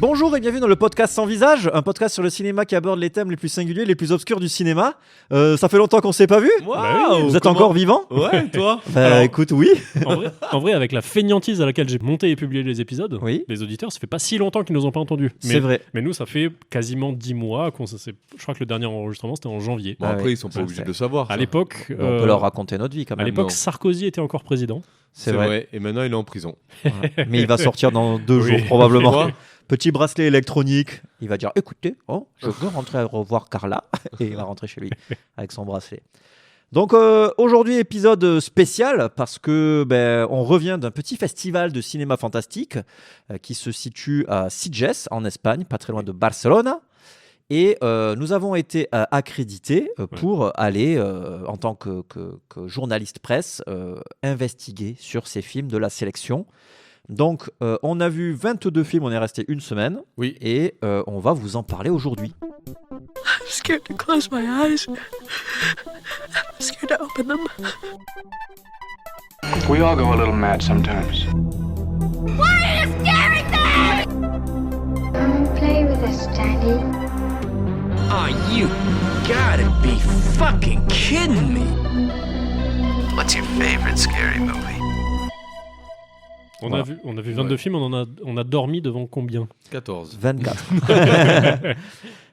Bonjour et bienvenue dans le podcast Sans Visage, un podcast sur le cinéma qui aborde les thèmes les plus singuliers, les plus obscurs du cinéma. Ça fait longtemps qu'on s'est pas vu. Wow, Vous êtes encore vivant? Ouais, toi? Alors, écoute, oui. En vrai, avec la feignantise à laquelle j'ai monté et publié les épisodes, Oui. les auditeurs, ça fait pas si longtemps qu'ils nous ont pas entendus. C'est vrai. Mais nous, ça fait quasiment 10 mois je crois que le dernier enregistrement, c'était en janvier. Bon, après, ils sont pas obligés de le savoir. À l'époque, On peut leur raconter notre vie quand à même. l'époque, non. Sarkozy était encore président. C'est vrai. Et maintenant, il est en prison. Mais il va sortir dans 2 Oui. jours probablement. Quoi Petit bracelet électronique. Il va dire écoutez, je veux rentrer à revoir Carla. Et il va rentrer chez lui avec son bracelet. Donc aujourd'hui, épisode spécial parce que on revient d'un petit festival de cinéma fantastique qui se situe à Sitges en Espagne, pas très loin de Barcelone. Et nous avons été accrédités pour aller, en tant que journaliste presse, investiguer sur ces films de la sélection. Donc, on a vu 22 films, on est resté une semaine. Oui. Et on va vous en parler aujourd'hui. I'm scared to close my eyes. I'm scared to open them. We all go a little mad sometimes. Come and play with us, Daddy. Oh, you gotta be fucking kidding me. What's your favorite scary movie? On a vu 22 films, on a dormi devant combien? 14. 24.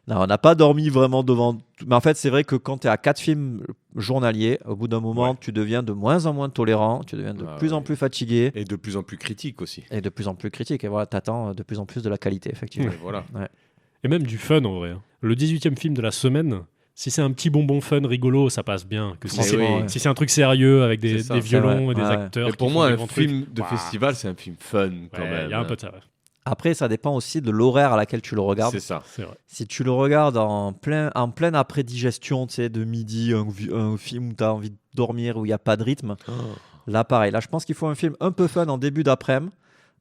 Non, on n'a pas dormi vraiment devant. Mais en fait, c'est vrai que quand tu es à 4 films journaliers, au bout d'un moment, tu deviens de moins en moins tolérant, tu deviens de plus en plus fatigué. Et de plus en plus critique aussi. Et de plus en plus critique. Et voilà, tu attends de plus en plus de la qualité, effectivement. Et voilà. Ouais. Et même du fun en vrai. Le 18e film de la semaine, si c'est un petit bonbon fun rigolo, ça passe bien. Que si Franchement, c'est un truc sérieux avec des C'est ça, violons et des Ouais. acteurs. Et qui pour font moi, des un grands film trucs, de festival, c'est un film fun quand même. Il y a un peu de ça. Ouais. Après, ça dépend aussi de l'horaire à laquelle tu le regardes. C'est ça. C'est vrai. Si tu le regardes en pleine après-digestion, tu sais, de midi, un film où tu as envie de dormir, où il n'y a pas de rythme, là, pareil. Là, je pense qu'il faut un film un peu fun en début d'après-midi,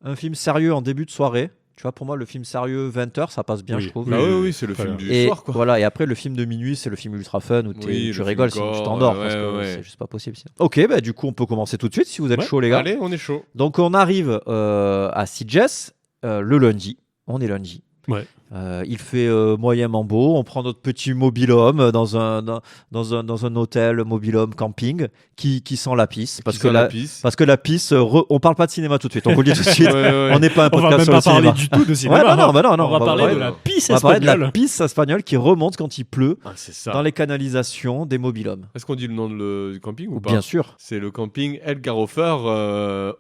un film sérieux en début de soirée. Tu vois, pour moi, le film sérieux 20h, ça passe bien, Oui. je trouve. Bah oui, c'est le film du Et soir, quoi. voilà, et après, le film de minuit, c'est le film ultra fun où Oui, tu le rigoles, film sinon tu gore, t'endors, ouais, parce que ouais. c'est juste pas possible. Sinon. Ok, bah, du coup, on peut commencer tout de suite si vous êtes Ouais. chaud, les gars. Allez, on est chaud. Donc, on arrive à Sitges le lundi. On est lundi. Ouais. Il fait moyennement beau. On prend notre petit mobil-home dans un hôtel mobil-home camping qui sent la pisse. Parce que la pisse, on parle pas de cinéma tout de suite. On vous le dit tout de suite. Ouais. On n'est pas un On va podcast même sur pas le cinéma. parler du tout de cinéma. Ouais, non, on va parler parler de la pisse on va parler de la espagnole. pisse espagnole qui remonte quand il pleut Ah, c'est ça. dans les canalisations des mobil-homes. Est-ce qu'on dit le nom du camping ou pas? Bien sûr. C'est le camping El Garrofer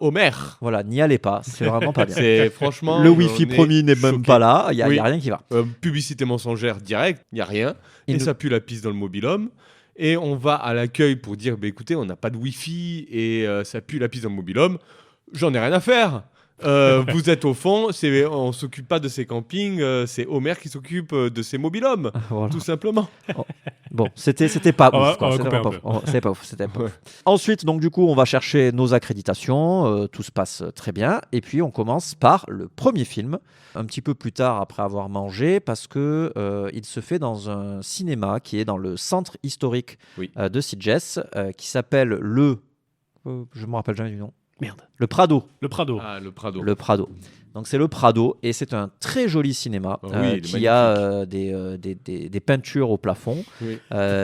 Homer. Voilà, n'y allez pas. C'est vraiment pas bien. C'est franchement. Le wifi on est promis n'est même choqués. pas là. Il y a Oui. rien qui va. Publicité mensongère directe, il n'y a rien. Et Et nous- ça pue la pisse dans le mobil-home. Et on va à l'accueil pour dire écoutez, on n'a pas de wifi et ça pue la pisse dans le mobil-home. J'en ai rien à faire. Vous êtes au fond, on ne s'occupe pas de ces campings, c'est Homer qui s'occupe de ces mobil-homes, Voilà. tout simplement. Bon, c'était pas On va- ouf. quoi. on va C'était couper vraiment un pas ouf. C'était pas ouf. Ensuite, donc du coup, on va chercher nos accréditations. Tout se passe très bien. Et puis, on commence par le premier film, un petit peu plus tard après avoir mangé, parce que il se fait dans un cinéma qui est dans le centre historique Oui. de Sitges, qui s'appelle je me rappelle jamais du nom. Merde. Le Prado. Le Prado. Ah, le Prado. Le Prado. Donc c'est le Prado et c'est un très joli cinéma Ah oui, il est qui a des peintures au plafond Oui.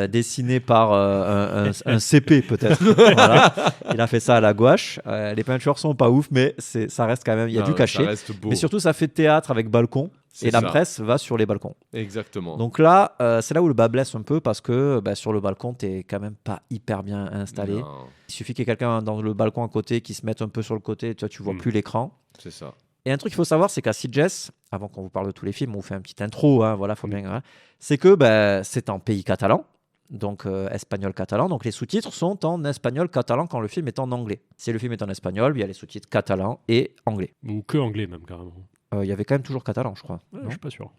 dessinées par un CP peut-être. Voilà. Il a fait ça à la gouache. Les peintures sont pas ouf, mais ça reste quand même. Il y a du Ça cachet. reste beau. Mais surtout, ça fait théâtre avec balcon C'est et la ça. presse va sur les balcons. Exactement. Donc là, c'est là où le bas blesse un peu parce que sur le balcon, t'es quand même pas hyper bien installé. Non, Il suffit qu'il y ait quelqu'un dans le balcon à côté qui se mette un peu sur le côté. Tu vois plus l'écran. c'est ça. Et un truc qu'il faut savoir, c'est qu'à Sitges, avant qu'on vous parle de tous les films, on vous fait un petit intro, hein, voilà, faut bien, hein, c'est que c'est en pays catalan, donc espagnol-catalan, donc les sous-titres sont en espagnol-catalan quand le film est en anglais. Si le film est en espagnol, il y a les sous-titres catalans et anglais. Ou que anglais même carrément. Il y avait quand même toujours catalan, je crois. Ouais, non je suis pas sûr.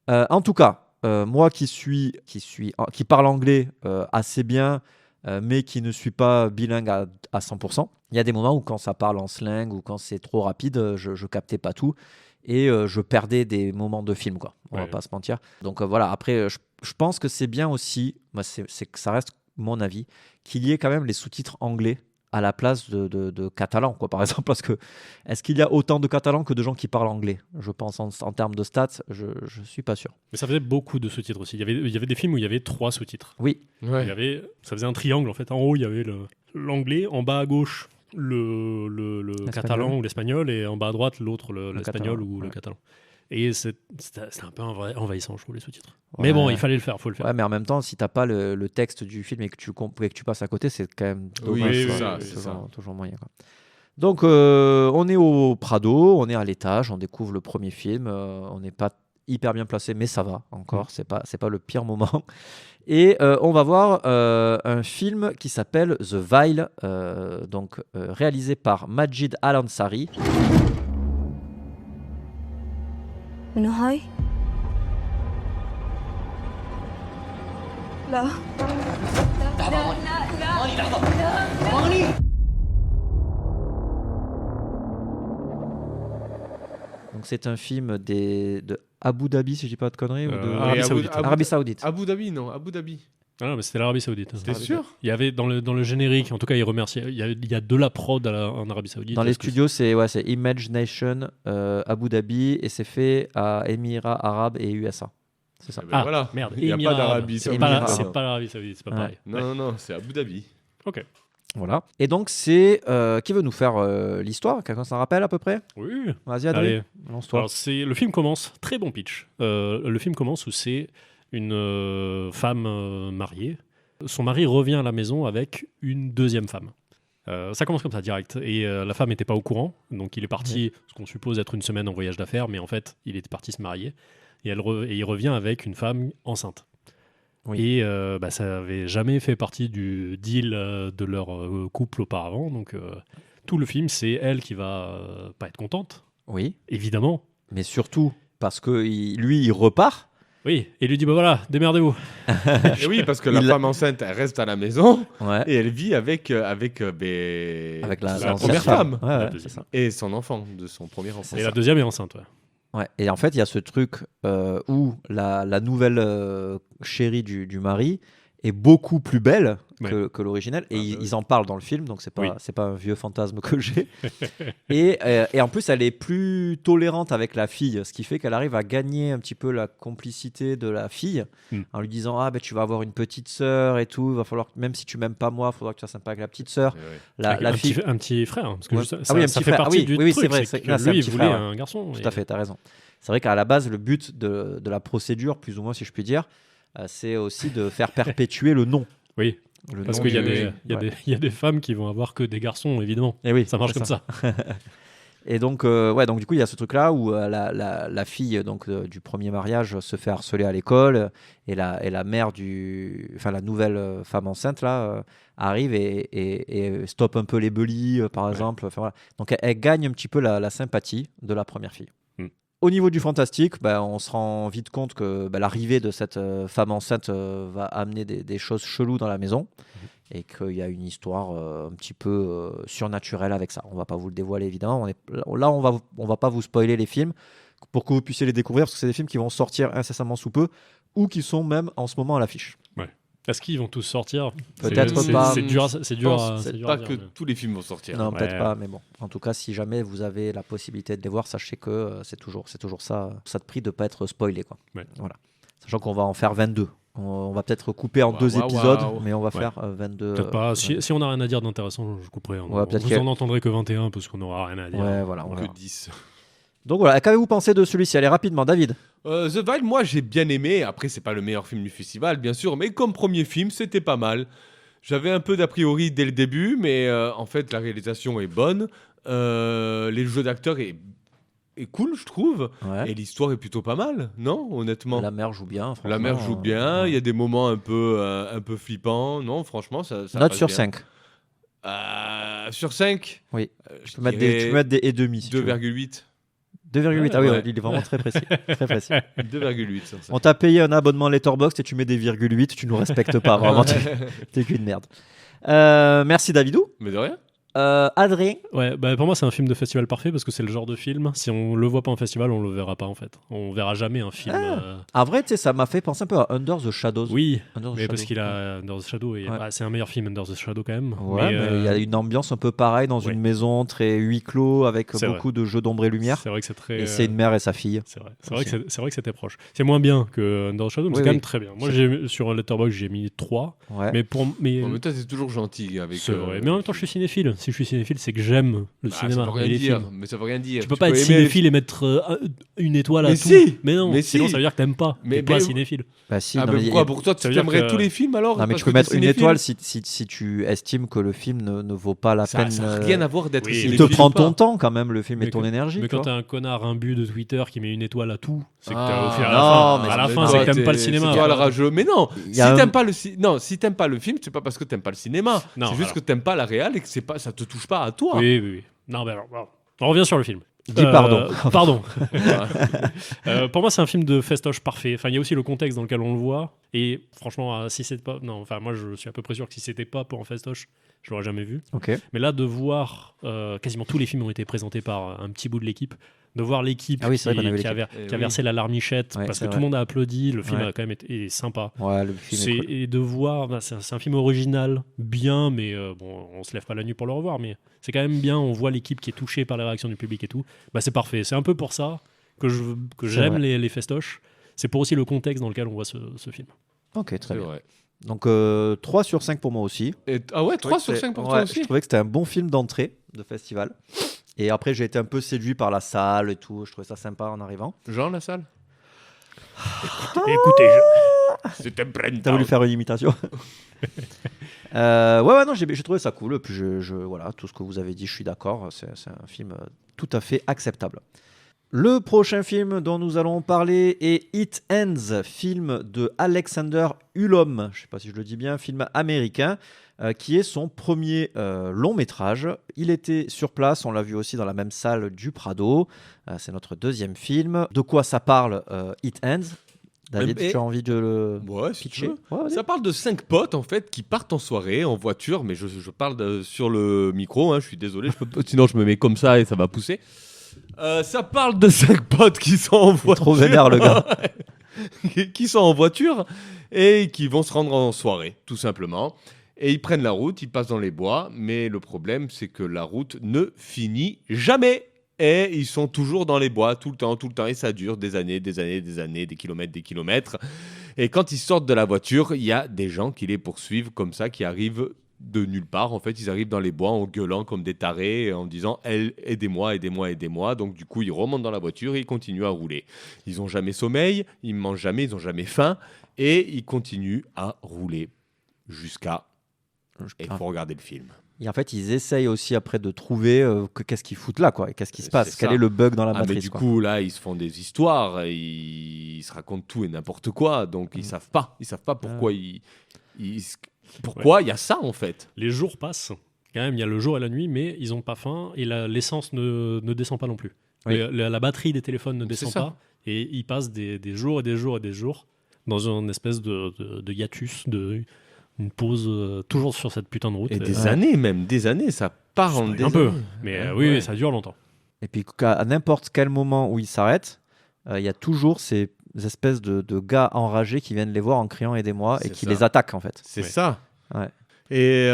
En tout cas, moi qui parle anglais assez bien, mais qui ne suis pas bilingue à 100%, il y a des moments où quand ça parle en slang ou quand c'est trop rapide, je captais pas tout et je perdais des moments de film, quoi. On va pas se mentir. Donc voilà, après, je pense que c'est bien aussi, moi, c'est que ça reste mon avis, qu'il y ait quand même les sous-titres anglais à la place de Catalans, quoi, par exemple. Parce que est-ce qu'il y a autant de Catalans que de gens qui parlent anglais? Je pense en termes de stats, je suis pas sûr. Mais ça faisait beaucoup de sous-titres aussi. Il y avait des films où il y avait 3 sous-titres. Oui, Ouais. Ça faisait un triangle en fait. En haut, il y avait l'anglais, en bas à gauche, le catalan ou l'espagnol, et en bas à droite, l'autre, l'espagnol catalan, ou le ouais. catalan. Et c'était un peu envahissant, je trouve, les sous-titres. Ouais. Mais bon, il fallait le faire, faut le faire. ouais, mais en même temps, si t'as pas le texte du film et que tu passes à côté, c'est quand même Oui, dommage. c'est quoi. ça, C'est c'est ça. toujours moyen, quoi. Donc, on est au Prado, on est à l'étage, on découvre le premier film. On n'est pas hyper bien placé, mais ça va encore. C'est pas le pire moment. Et on va voir un film qui s'appelle The Vile, réalisé par Majid Al-Ansari. Unahay? لا Donc, c'est un film de Abu Dhabi, si je dis pas de conneries, ou de Arabie Et Saoudite. Arabie Saoudite. Abu Dhabi, non, Abu Dhabi. Ah non, mais c'était l'Arabie Saoudite. T'es sûr? Il y avait dans le générique, en tout cas, il remerciait. Il y a de la prod en Arabie Saoudite. Dans les Est-ce que studios, c'est Imagination Abu Dhabi et c'est fait à Émirats Arabes et USA. C'est ça. Eh ben voilà. Merde, Il n'y a pas Émirats d'Arabie Arabes. Saoudite. Émirats C'est Arabes. pas l'Arabie Saoudite, c'est pas Ouais. pareil. Non, c'est Abu Dhabi. Ok. Voilà. Et donc, c'est. Qui veut nous faire l'histoire? Quelqu'un s'en rappelle à peu près? Oui. Vas-y, Adrien. Allez. Lance-toi. Alors, le film commence, très bon pitch. Le film commence où c'est une femme mariée. Son mari revient à la maison avec une deuxième femme. Ça commence comme ça, direct. Et la femme n'était pas au courant. Donc il est parti, ce qu'on suppose être une semaine en voyage d'affaires, mais en fait, il était parti se marier. Et il revient avec une femme enceinte. Oui. Et ça n'avait jamais fait partie du deal de leur couple auparavant. Donc tout le film, c'est elle qui va pas être contente, Oui. évidemment. Mais surtout parce que lui, il repart. Oui, et il lui dit, bah voilà, démerdez-vous. Et oui, parce que la femme enceinte, elle reste à la maison Ouais. et elle vit avec Avec la l'ancienne première femme. Ouais, ouais, La c'est deuxième. ça. Et son enfant, de son premier enfant. Et la deuxième est enceinte, ouais. Ouais. Et en fait, il y a ce truc où la nouvelle chérie du mari est beaucoup plus belle que l'original. Et ils en parlent dans le film, donc c'est pas un vieux fantasme que j'ai. et en plus, elle est plus tolérante avec la fille, ce qui fait qu'elle arrive à gagner un petit peu la complicité de la fille en lui disant tu vas avoir une petite sœur et tout. Il va falloir, même si tu m'aimes pas moi, il faudra que tu sois sympa avec la petite sœur. Avec un petit frère, hein, parce que Ouais. ça, Ah oui, un ça petit fait frère. partie Oui, du oui, truc. c'est vrai, C'est que là, c'est un lui, il petit voulait frère, un garçon. Tout à fait, t'as raison. C'est vrai qu'à la base, le but de la procédure, plus ou moins, si je puis dire, c'est aussi de faire perpétuer le nom. Oui, Le parce nom qu'il y a du- il y a des femmes qui vont avoir que des garçons, évidemment. Et oui, Ça marche c'est comme ça. Et donc, donc du coup, il y a ce truc-là où la fille du premier mariage se fait harceler à l'école et la mère la nouvelle femme enceinte là arrive et stoppe un peu les bullies, par exemple. Enfin, voilà. Donc, elle gagne un petit peu la sympathie de la première fille. Au niveau du fantastique, on se rend vite compte que l'arrivée de cette femme enceinte va amener des choses cheloues dans la maison et qu'il y a une histoire un petit peu surnaturelle avec ça. On va pas vous le dévoiler évidemment. On va pas vous spoiler les films pour que vous puissiez les découvrir parce que c'est des films qui vont sortir incessamment sous peu ou qui sont même en ce moment à l'affiche. Est-ce qu'ils vont tous sortir? Peut-être C'est- pas. C'est dur, c'est dur, pense c'est dur pas à dire, que mais- tous les films vont sortir. Non, Ouais. peut-être pas, mais bon. En tout cas, si jamais vous avez la possibilité de les voir, sachez que c'est toujours ça de prix de pas être spoilé, quoi. Ouais. Voilà. Sachant qu'on va en faire 22. On va peut-être couper en Waouh, 2 waouh, épisodes, waouh. mais on va Ouais. faire 22. Peut-être pas. Si on n'a rien à dire d'intéressant, je couperai. Ouais, peut-être vous que- en entendrez que 21 parce qu'on n'aura rien à dire. Ouais, voilà. on Que verra. 10. Donc voilà, qu'avez-vous pensé de celui-ci? Allez rapidement, David. The Vile, moi j'ai bien aimé. Après, c'est pas le meilleur film du festival, bien sûr, mais comme premier film, c'était pas mal. J'avais un peu d'a priori dès le début, mais en fait, la réalisation est bonne. Les jeux d'acteurs est cool, je trouve. Ouais. Et l'histoire est plutôt pas mal, non? Honnêtement. La mère joue bien. La mère franchement, joue bien. Il y a des moments un peu flippants. Non, franchement, ça Note passe sur bien. 5. Sur 5 Oui. je Tu peux mettre des et demi. Si tu veux. 2,8. 2,8. Ah oui, Ouais. il est vraiment très précis. Très précis. 2,8 sur 5. On t'a payé un abonnement Letterboxd et tu mets des virgule 8, tu nous respectes pas. Vraiment, t'es qu'une merde. Merci Davidou. Mais de rien. Adrien. Ouais, bah pour moi c'est un film de festival parfait parce que c'est le genre de film, si on le voit pas en festival, on le verra pas en fait. On verra jamais un film. En vrai, tu sais, ça m'a fait penser un peu à Under the Shadows. Oui, Under the mais parce Shadow. qu'il a Under the Shadow et c'est un meilleur film Under the Shadow quand même. Ouais, mais il y a une ambiance un peu pareille dans une maison très huis clos avec C'est beaucoup de jeux d'ombre et lumière. C'est vrai que c'est très. Et c'est une mère et sa fille. C'est vrai que c'était proche. C'est moins bien que Under the Shadow, mais c'est quand même très bien. Moi, sur Letterboxd, j'ai mis 3. Ouais. Mais En même temps, c'est toujours gentil avec. C'est vrai. Mais en même temps, je suis cinéphile. Si je suis cinéphile, c'est que j'aime le cinéma. Ça veut rien et les dire. films. Mais ça veut rien dire. Tu peux pas être cinéphile et mettre une étoile à mais tout. Si mais non. Mais sinon, si. ça veut dire que t'aimes pas. T'es pas cinéphile. Bah si. Ah, non, mais mais pourquoi pour toi, tu aimerais tous les films alors? Non, mais parce tu peux que mettre t'es une cinéphile. étoile si tu estimes que le film ne vaut pas la peine. Ça n'a rien à voir d'être Il cinéphile. te ou prend pas. ton temps quand même, le film, et ton énergie. Mais quand t'es un connard imbu de Twitter qui met une étoile à tout, c'est que mais à la fin, c'est que t'aimes pas le cinéma. C'est toi le rageux. Mais non, Il si y a t'aimes pas le film, c'est pas parce que t'aimes pas le cinéma. Non, C'est juste que t'aimes pas la réal et que ça te touche pas à toi. Oui. Non, mais alors, on revient sur le film. Dis pardon. Pardon. Pour moi, c'est un film de festoche parfait. Enfin, il y a aussi le contexte dans lequel on le voit. Et franchement, si c'était pas, non, enfin, moi, je suis à peu près sûr que si c'était pas pour un festoche, je l'aurais jamais vu. Ok. Mais là, de voir quasiment tous les films ont été présentés par un petit bout de l'équipe. De voir l'équipe qui a versé la larmichette parce que tout le monde a applaudi. Le film a quand même été sympa. Ouais, le film est cool. Et de voir, c'est un film original, bien, mais bon, on se lève pas la nuit pour le revoir, mais c'est quand même bien. On voit l'équipe qui est touchée par les réactions du public et tout. Bah, c'est parfait. C'est un peu pour ça que j'aime les festoches. C'est pour aussi le contexte dans lequel on voit ce film. Ok, très bien. Vrai. Donc 3 sur 5 pour moi aussi. Ah ouais, 3 sur 5 pour toi aussi. Je trouvais que c'était un bon film d'entrée de festival. Et après, j'ai été un peu séduit par la salle et tout. Je trouvais ça sympa en arrivant. Genre la salle. Écoutez, c'est un printemps. T'as voulu faire une imitation. Non, j'ai trouvé ça cool. Puis voilà, tout ce que vous avez dit, je suis d'accord. C'est un film tout à fait acceptable. Le prochain film dont nous allons parler est It Ends, film de Alexander Ullom. Je ne sais pas si je le dis bien, film américain. Qui est son premier long métrage. Il était sur place, on l'a vu aussi dans la même salle du Prado. C'est notre deuxième film. De quoi ça parle, It Ends? David, tu as envie de le pitcher? Ça parle de 5 potes en fait qui partent en soirée en voiture, mais je parle sur le micro, hein, je suis désolé, sinon je me mets comme ça et ça va pousser. Ça parle de 5 potes qui sont en voiture. Trop vénère le gars. Qui sont en voiture et qui vont se rendre en soirée, tout simplement. Et ils prennent la route, ils passent dans les bois, mais le problème, c'est que la route ne finit jamais. Et ils sont toujours dans les bois, tout le temps, et ça dure des années, des kilomètres. Et quand ils sortent de la voiture, il y a des gens qui les poursuivent comme ça, qui arrivent de nulle part. En fait, ils arrivent dans les bois en gueulant comme des tarés, en disant « aidez-moi ». Donc du coup, ils remontent dans la voiture et ils continuent à rouler. Ils n'ont jamais sommeil, ils ne mangent jamais, ils n'ont jamais faim, et ils continuent à rouler jusqu'à... Et il faut regarder le film. Et en fait, ils essayent aussi après de trouver qu'est-ce qu'ils foutent là, quoi, et qu'est-ce qui se passe, quel est le bug dans la matrice. Mais du coup, là, ils se font des histoires, ils se racontent tout et n'importe quoi, donc ils savent pas pourquoi pourquoi il y a ça en fait. Les jours passent, quand même, il y a le jour et la nuit, mais ils n'ont pas faim et l'essence ne descend pas non plus. Oui. La batterie des téléphones ne descend pas et ils passent des jours et des jours et des jours dans une espèce de hiatus, une pause toujours sur cette putain de route. Et des années, ça part en des un peu, années. mais oui, ça dure longtemps. Et puis à n'importe quel moment où ils s'arrêtent, il y a toujours ces espèces de gars enragés qui viennent les voir en criant aidez-moi et qui les attaquent en fait. C'est ça. Ouais. Et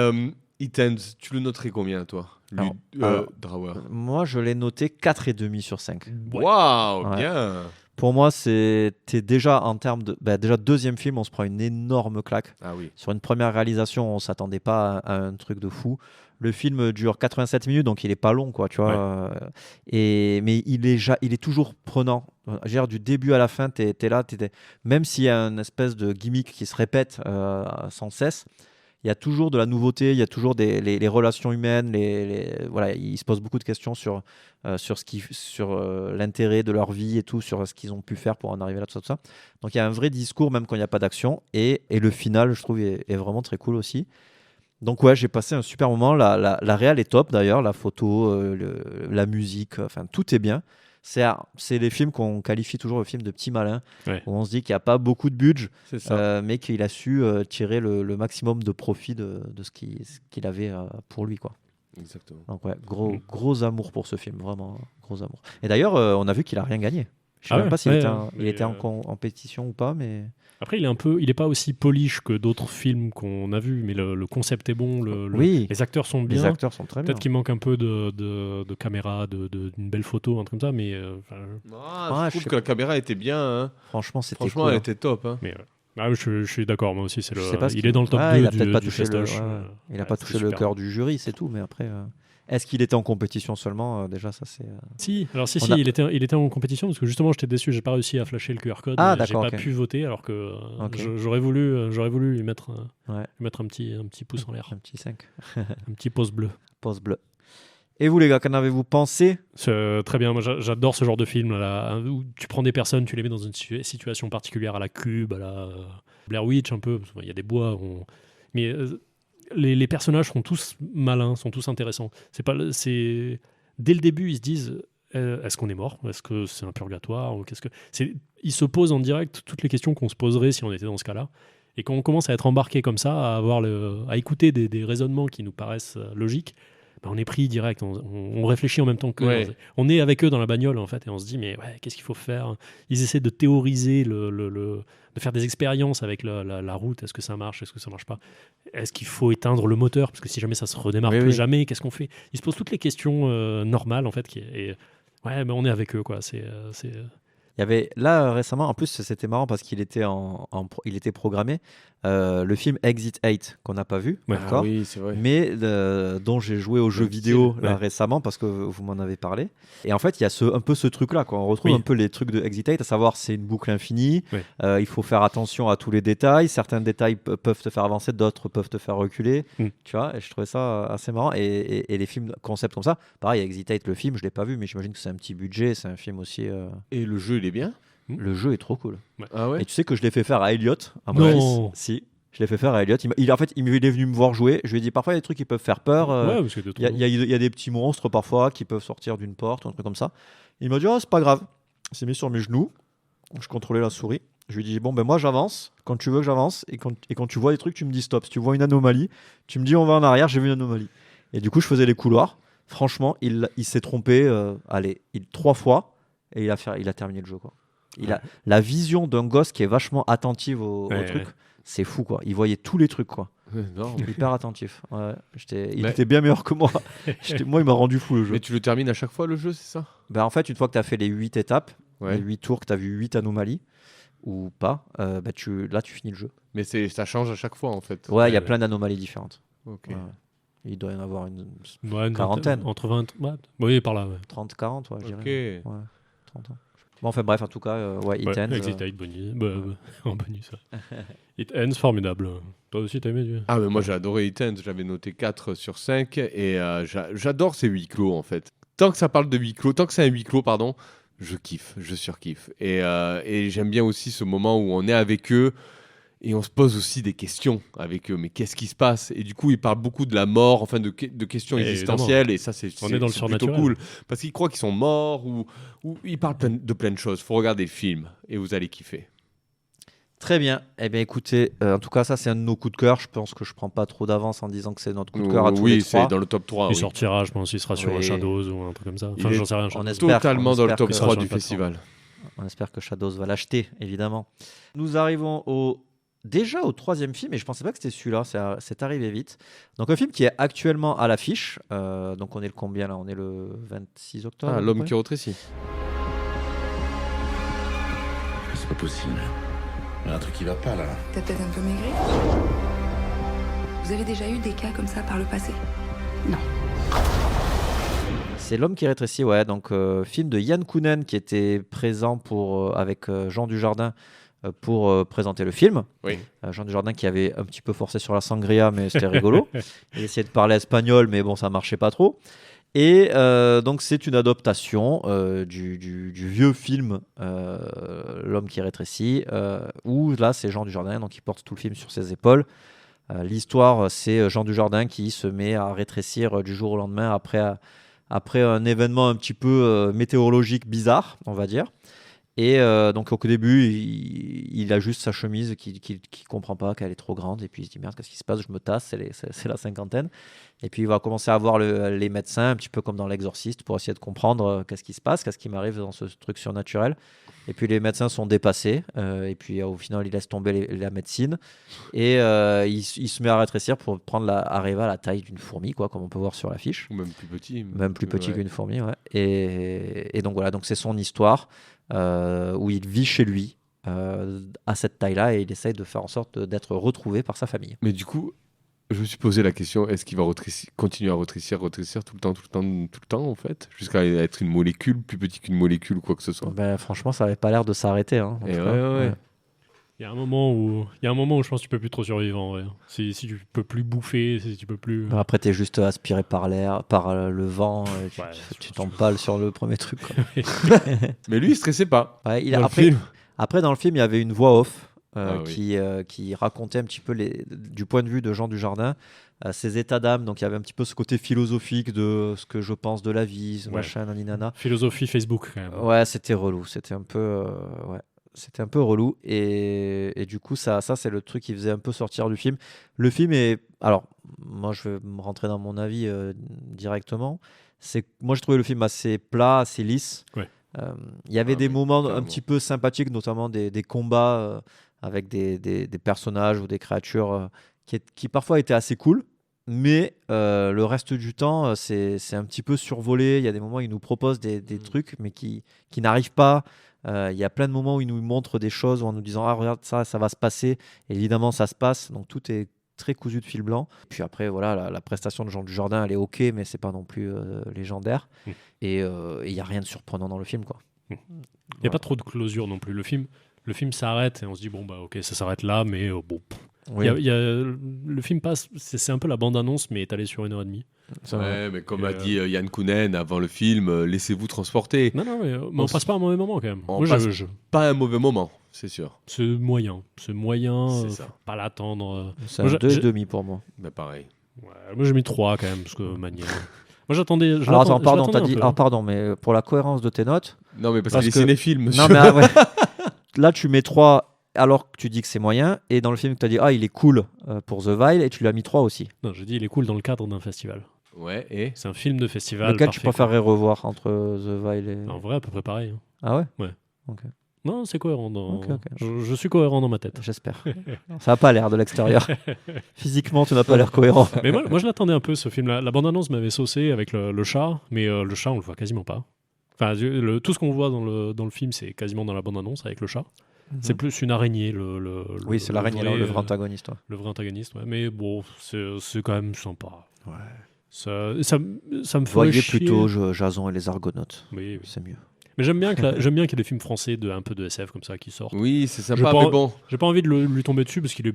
It Ends, tu le noterais combien toi, Drawer? Moi je l'ai noté 4,5 sur 5. Waouh, bien. Pour moi, c'était déjà en termes de... déjà, deuxième film, on se prend une énorme claque. Ah oui. Sur une première réalisation, on ne s'attendait pas à un truc de fou. Le film dure 87 minutes, donc il n'est pas long, quoi, tu vois. Ouais. Mais il est toujours prenant. Du début à la fin, tu es là. Même s'il y a une espèce de gimmick qui se répète sans cesse, il y a toujours de la nouveauté, il y a toujours les relations humaines, voilà, ils se posent beaucoup de questions sur l'intérêt de leur vie et tout, sur ce qu'ils ont pu faire pour en arriver là, tout ça. Donc il y a un vrai discours même quand il n'y a pas d'action, et le final, je trouve, est vraiment très cool aussi. Donc ouais, j'ai passé un super moment, la réal est top d'ailleurs, la photo, la musique, enfin tout est bien. C'est les films qu'on qualifie toujours le film de petit malin, où on se dit qu'il n'y a pas beaucoup de budget, mais qu'il a su tirer le maximum de profit de ce qu'il avait pour lui, quoi. Exactement. Donc ouais, gros amour pour ce film, vraiment gros amour. Et d'ailleurs, on a vu qu'il a rien gagné. Je sais même pas s'il était en compétition ou pas, mais Après, il est pas aussi polish que d'autres films qu'on a vus, mais le concept est bon, les acteurs sont bien. Les acteurs sont très bien. Peut-être qu'il manque un peu de caméra, d'une belle photo, un truc comme ça, mais je trouve que la caméra était bien. Hein. Franchement, c'était Franchement, cool. elle était top. Hein. mais je suis d'accord, moi aussi. Je sais pas il est dans le top 2 il a peut-être pas du touché festoche. il a pas touché le cœur du jury, c'est tout. Mais après, est-ce qu'il était en compétition seulement Déjà, ça c'est. Si, il était en compétition parce que justement, j'étais déçu, j'ai pas réussi à flasher le QR code. Ah, j'ai d'accord, pas pu voter, alors que j'aurais voulu lui mettre un petit pouce en l'air, un petit 5, un petit pouce bleu. Pouce bleu. Et vous les gars, qu'en avez-vous pensé? Très bien, moi j'adore ce genre de film là, où tu prends des personnes, tu les mets dans une situation particulière, à la Cube, à la Blair Witch un peu, parce qu'il y a des bois, mais les personnages sont tous malins, sont tous intéressants. Dès le début, ils se disent est-ce qu'on est mort? Est-ce que c'est un purgatoire? Ou ils se posent en direct toutes les questions qu'on se poserait si on était dans ce cas-là. Et quand on commence à être embarqué comme ça, à écouter des raisonnements qui nous paraissent logiques, on est pris direct, on réfléchit en même temps qu'eux. On est avec eux dans la bagnole en fait, et on se dit mais qu'est-ce qu'il faut faire? Ils essaient de théoriser, de faire des expériences avec la route. Est-ce que ça marche? Est-ce que ça marche pas? Est-ce qu'il faut éteindre le moteur? Parce que si jamais ça se redémarre jamais, qu'est-ce qu'on fait? Ils se posent toutes les questions normales en fait. On est avec eux quoi. Il y avait là récemment, en plus c'était marrant parce qu'il était il était programmé, le film Exit 8 qu'on n'a pas vu encore, oui, c'est vrai. mais dont j'ai joué au jeu vidéo là, récemment parce que vous m'en avez parlé. Et en fait, il y a un peu ce truc là, on retrouve un peu les trucs de Exit 8, à savoir c'est une boucle infinie, il faut faire attention à tous les détails, certains détails peuvent te faire avancer, d'autres peuvent te faire reculer, tu vois, et je trouvais ça assez marrant. Et les films concept comme ça, pareil, Exit 8, le film, je l'ai pas vu, mais j'imagine que c'est un petit budget, c'est un film aussi. Et le jeu, il est bien. Le jeu est trop cool. Ah ouais. Et tu sais que je l'ai fait faire à Elliot, à mon fils. Si, je l'ai fait faire à Elliot. En fait, il est venu me voir jouer. Je lui ai dit parfois il y a des trucs qui peuvent faire peur. Il y a des petits monstres parfois qui peuvent sortir d'une porte ou un truc comme ça. Il m'a dit c'est pas grave. Il s'est mis sur mes genoux. Je contrôlais la souris. Je lui ai dit bon ben moi j'avance quand tu veux que j'avance et quand tu vois des trucs tu me dis stop. Si tu vois une anomalie, tu me dis on va en arrière. J'ai vu une anomalie. Et du coup je faisais les couloirs. Franchement, il s'est trompé. 3 fois et il a terminé le jeu quoi. Il a la vision d'un gosse qui est vachement attentif au truc. C'est fou quoi. Il voyait tous les trucs quoi. Hyper attentif. Il était bien meilleur que moi. Moi, il m'a rendu fou le jeu. Mais tu le termines à chaque fois le jeu, c'est ça? En fait, une fois que tu as fait les 8 étapes, les 8 tours, que tu as vu 8 anomalies ou pas, tu finis le jeu. Mais ça change à chaque fois en fait. Ouais, il y a plein d'anomalies différentes. Okay. Il doit y en avoir une quarantaine. Entre 20, oui, par là. 30, 40, je dirais. Ouais, 30 ans. Bon, enfin bref, en tout cas, It Ends. Exit 8 bonus. En bonus. It Ends, formidable. Toi aussi, t'as aimé Ah, mais moi j'ai adoré It Ends. J'avais noté 4 sur 5 et j'adore ces huis clos en fait. Tant que ça parle de huis clos, tant que c'est un huis clos, pardon, je kiffe, je surkiffe. Et j'aime bien aussi ce moment où on est avec eux. Et on se pose aussi des questions avec eux. Mais qu'est-ce qui se passe? Et du coup, ils parlent beaucoup de la mort, enfin de questions existentielles. Et ça, c'est plutôt cool. Parce qu'ils croient qu'ils sont morts ou ils parlent de plein de choses. Il faut regarder le film et vous allez kiffer. Très bien. Eh bien, écoutez, en tout cas, ça, c'est un de nos coups de cœur. Je pense que je ne prends pas trop d'avance en disant que c'est notre coup de cœur à tous les trois. Oui, c'est dans le top 3. Il sortira, je pense qu'il sera sur Shadows ou un truc comme ça. Enfin, j'en sais rien. On espère totalement dans le top 3 du festival. On espère que Shadows va l'acheter, évidemment. Nous arrivons déjà au 3e film, et je pensais pas que c'était celui-là, c'est arrivé vite. Donc un film qui est actuellement à l'affiche, donc on est le combien là? On est le 26 octobre. Ah, L'homme qui rétrécit. C'est pas possible. Il y a un truc qui va pas là. T'as peut-être un peu maigri? Vous avez déjà eu des cas comme ça par le passé? Non. C'est L'homme qui rétrécit, donc film de Yann Kounen qui était présent avec Jean Dujardin pour présenter le film. Oui. Jean Dujardin qui avait un petit peu forcé sur la sangria, mais c'était rigolo. Il essayait de parler espagnol, mais bon, ça marchait pas trop. Et donc c'est une adaptation du vieux film L'homme qui rétrécit, où là c'est Jean Dujardin donc qui porte tout le film sur ses épaules. L'histoire, c'est Jean Dujardin qui se met à rétrécir du jour au lendemain après un événement un petit peu météorologique bizarre, on va dire. Et donc au début, il a juste sa chemise qui comprend pas, qu'elle est trop grande, et puis il se dit merde, qu'est-ce qui se passe, je me tasse, c'est la cinquantaine. Et puis il va commencer à voir les médecins, un petit peu comme dans L'Exorciste, pour essayer de comprendre qu'est-ce qui se passe, qu'est-ce qui m'arrive dans ce truc surnaturel. Et puis les médecins sont dépassés, et puis au final il laisse tomber la médecine, et il se met à rétrécir pour arriver à la taille d'une fourmi, quoi, comme on peut voir sur l'affiche. Ou même plus petit. Même plus petit qu'une fourmi, ouais. Et donc voilà, donc c'est son histoire, où il vit chez lui, à cette taille-là, et il essaye de faire en sorte d'être retrouvé par sa famille. Mais du coup, je me suis posé la question, est-ce qu'il va continuer à rétrécir tout le temps en fait, jusqu'à être une molécule, plus petit qu'une molécule ou quoi que ce soit. Ben, franchement, ça n'avait pas l'air de s'arrêter. Hein, en Et tout ouais, cas. ouais. Il y a un moment où je pense que tu peux plus trop survivre en vrai. Si tu peux plus bouffer, si tu peux plus. Après, t'es juste aspiré par l'air, par le vent, tu t'empales sur le premier truc. Quoi. Mais lui, il stressait pas. Ouais, dans le film. Après, dans le film, il y avait une voix off. Oui. Qui racontait un petit peu du point de vue de Jean Dujardin ses états d'âme. Donc il y avait un petit peu ce côté philosophique de ce que je pense de la vie, machin, naninana. Philosophie Facebook quand même. Ouais, c'était relou, c'était un peu relou, et du coup ça c'est le truc qui faisait un peu sortir du film. Le film est, alors moi je vais me rentrer dans mon avis directement, moi j'ai trouvé le film assez plat, assez lisse. Il y avait des moments un petit peu sympathiques, notamment des combats avec des personnages ou des créatures qui parfois étaient assez cool, mais le reste du temps c'est un petit peu survolé. Il y a des moments où ils nous proposent des trucs mais qui n'arrivent pas. Il y a plein de moments où ils nous montrent des choses en nous disant ah regarde ça va se passer, et évidemment ça se passe, donc tout est très cousu de fil blanc. Puis après voilà, la prestation de Jean Dujardin elle est ok, mais c'est pas non plus légendaire. Et il y a rien de surprenant dans le film, quoi. Il y a pas trop de closure non plus. Le film s'arrête et on se dit bon bah ok, ça s'arrête là, mais bon. Oui. Le film passe, c'est un peu la bande-annonce mais étalée sur 1h30. Ouais, mais comme a dit Yann Kounen avant le film, laissez-vous transporter. Non, mais on passe pas un mauvais moment quand même. On passe pas un mauvais moment, c'est sûr. C'est moyen. C'est ça. Pas l'attendre. C'est un 2,5 pour moi. Mais pareil. Ouais, moi j'ai mis 3 quand même, parce que manière. Moi j'attendais. Alors attends, pardon, t'as dit. Alors pardon, mais pour la cohérence de tes notes. Non, mais parce qu'il est cinéphile, monsieur. Non, mais ouais. Là, tu mets 3 alors que tu dis que c'est moyen, et dans le film, tu as dit il est cool pour The Vile, et tu lui as mis 3 aussi. Non, j'ai dit il est cool dans le cadre d'un festival. Ouais, et c'est un film de festival. Lequel tu préférerais revoir entre The Vile et. En vrai, à peu près pareil. Hein. Ah ouais. Ouais. Ok. Non, c'est cohérent. Okay. Je suis cohérent dans ma tête. J'espère. Ça n'a pas l'air de l'extérieur. Physiquement, tu n'as pas l'air cohérent. Mais moi, je l'attendais un peu, ce film-là. La bande-annonce m'avait saucé avec le chat, mais le chat, on le voit quasiment pas. Enfin, tout ce qu'on voit dans le film, c'est quasiment dans la bande-annonce avec le chat. C'est plus une araignée. Oui, c'est l'araignée, le vrai antagoniste. Ouais. Le vrai antagoniste, ouais. Mais bon, c'est quand même sympa. Ouais. Ça me ferait Voyez chier. plutôt Jason et les Argonautes. Oui. C'est mieux. Mais j'aime bien qu'il y ait des films français un peu de SF comme ça qui sortent. Oui, c'est sympa, mais bon. J'ai pas envie de lui tomber dessus parce qu'il est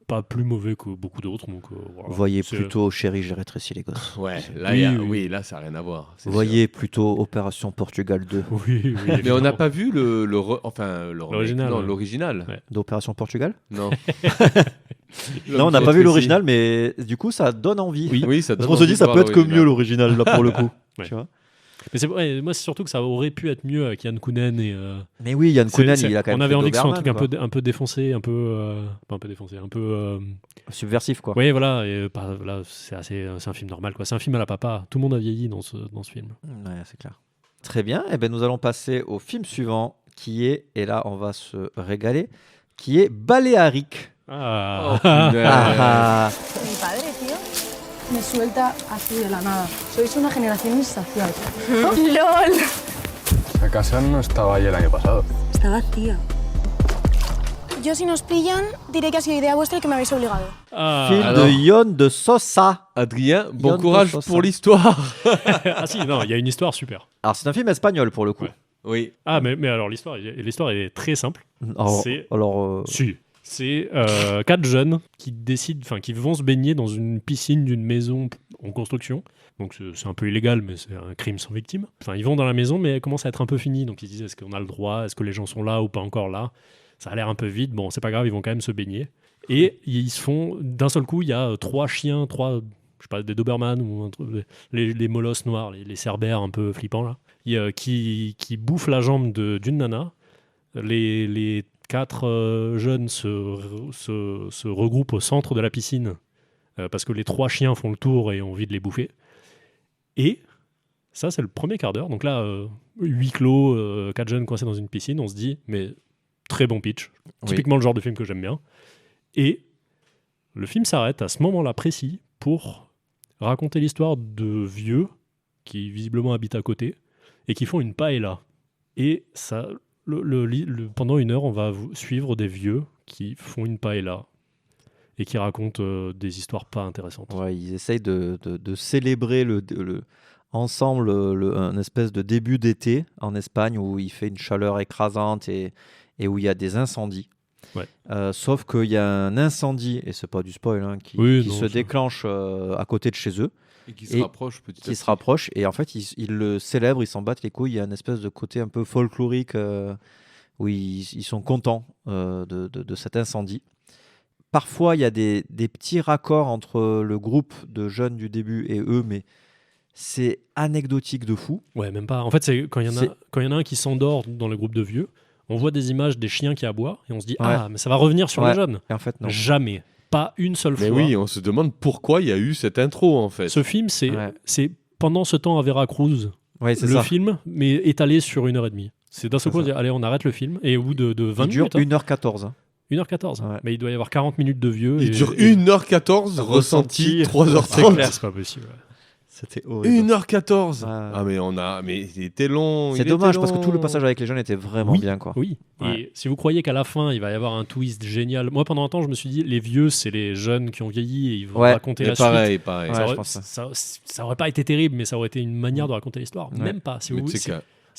pas plus mauvais que beaucoup d'autres. Donc, voilà. Voyez plutôt Chérie, j'ai rétréci les gosses. Ouais, là, là ça n'a rien à voir. Voyez plutôt Opération Portugal 2. Oui. Mais on n'a pas vu l'original. Ouais. D'Opération Portugal. Non. Non, on n'a pas vu l'original, mais du coup, ça donne envie. Oui, ça donne Parce qu'on se dit, envie ça de peut voir être que mieux l'original, là, pour le coup. Ouais. Tu vois. Mais moi, c'est surtout que ça aurait pu être mieux avec Yann Kounen. Mais oui, Yann Kounen, il a quand même. On avait envie que ce soit un Doberman, truc un peu défoncé, un peu. Pas un peu défoncé, un peu. Subversif, quoi. Oui, voilà. Et, là, c'est un film normal, quoi. C'est un film à la papa. Tout le monde a vieilli dans ce film. Ouais, c'est clair. Très bien. Et ben, nous allons passer au film suivant, qui est, et là, on va se régaler, qui est Baléarique. Ah. Mi padre, tío, me suelta así de la nada. Sois una generación insaciable. ¡Lol! La casa no estaba ahí el año pasado. Está vacía. Yo, si nos pillan, diré que ha sido idea vuestra y que me habéis obligado. Film de Yon de Sosa. Adrien, bon courage pour l'histoire. Ah si, non, il y a une histoire super. Alors, c'est un film espagnol, pour le coup. Ouais. Oui. Ah, mais alors, l'histoire est très simple. C'est 4 jeunes qui vont se baigner dans une piscine d'une maison en construction. Donc c'est un peu illégal, mais c'est un crime sans victime. Enfin, ils vont dans la maison, mais elle commence à être un peu finie. Donc ils se disent, est-ce qu'on a le droit ? Est-ce que les gens sont là ou pas encore là ? Ça a l'air un peu vide. Bon, c'est pas grave, ils vont quand même se baigner. Et ils se font, d'un seul coup, il y a 3 chiens, je sais pas, des Doberman ou les molosses noirs, les cerbères un peu flippants là, qui bouffent la jambe d'une nana. Les 4 jeunes se regroupent au centre de la piscine parce que les 3 chiens font le tour et ont envie de les bouffer. Et ça, c'est le premier quart d'heure. Donc là, 8 clos, 4 jeunes coincés dans une piscine, on se dit, mais très bon pitch. Typiquement le genre de film que j'aime bien. Et le film s'arrête à ce moment-là précis pour raconter l'histoire de vieux qui visiblement habitent à côté et qui font une paella. Et ça, pendant 1 heure, on va suivre des vieux qui font une paella et qui racontent des histoires pas intéressantes. Ouais, ils essayent de célébrer ensemble un espèce de début d'été en Espagne où il fait une chaleur écrasante et où il y a des incendies. Ouais. Sauf qu'il y a un incendie, et c'est pas du spoil, hein, qui se déclenche à côté de chez eux. Et qui se rapproche petit à petit. Qui se rapproche, et en fait, ils le célèbrent, ils s'en battent les couilles. Il y a une espèce de côté un peu folklorique où ils sont contents de cet incendie. Parfois, il y a des petits raccords entre le groupe de jeunes du début et eux, mais c'est anecdotique de fou. Ouais, même pas. En fait, c'est quand il y en a un qui s'endort dans le groupe de vieux, on voit des images des chiens qui aboient et on se dit mais ça va revenir sur les jeunes. Et en fait, non. Jamais. Pas une seule fois. Mais oui, on se demande pourquoi il y a eu cette intro en fait. Ce film, c'est pendant ce temps à Veracruz. C'est le film, mais étalé sur 1h30. C'est d'un seul coup, on dit allez, on arrête le film. Et au bout de 20 minutes. Il dure 1h14. 1h14. Ouais. Mais il doit y avoir 40 minutes de vieux. Il dure 1h14, ressenti 3h30. C'est pas possible. C'était horrible. 1h14. Mais il était long. C'est dommage parce que tout le passage avec les jeunes était vraiment bien, quoi. Oui. Ouais. Et si vous croyez qu'à la fin il va y avoir un twist génial, moi pendant un temps je me suis dit les vieux c'est les jeunes qui ont vieilli et ils vont raconter la suite. Pareil. Ça aurait pas été terrible, mais ça aurait été une manière de raconter l'histoire. Même pas.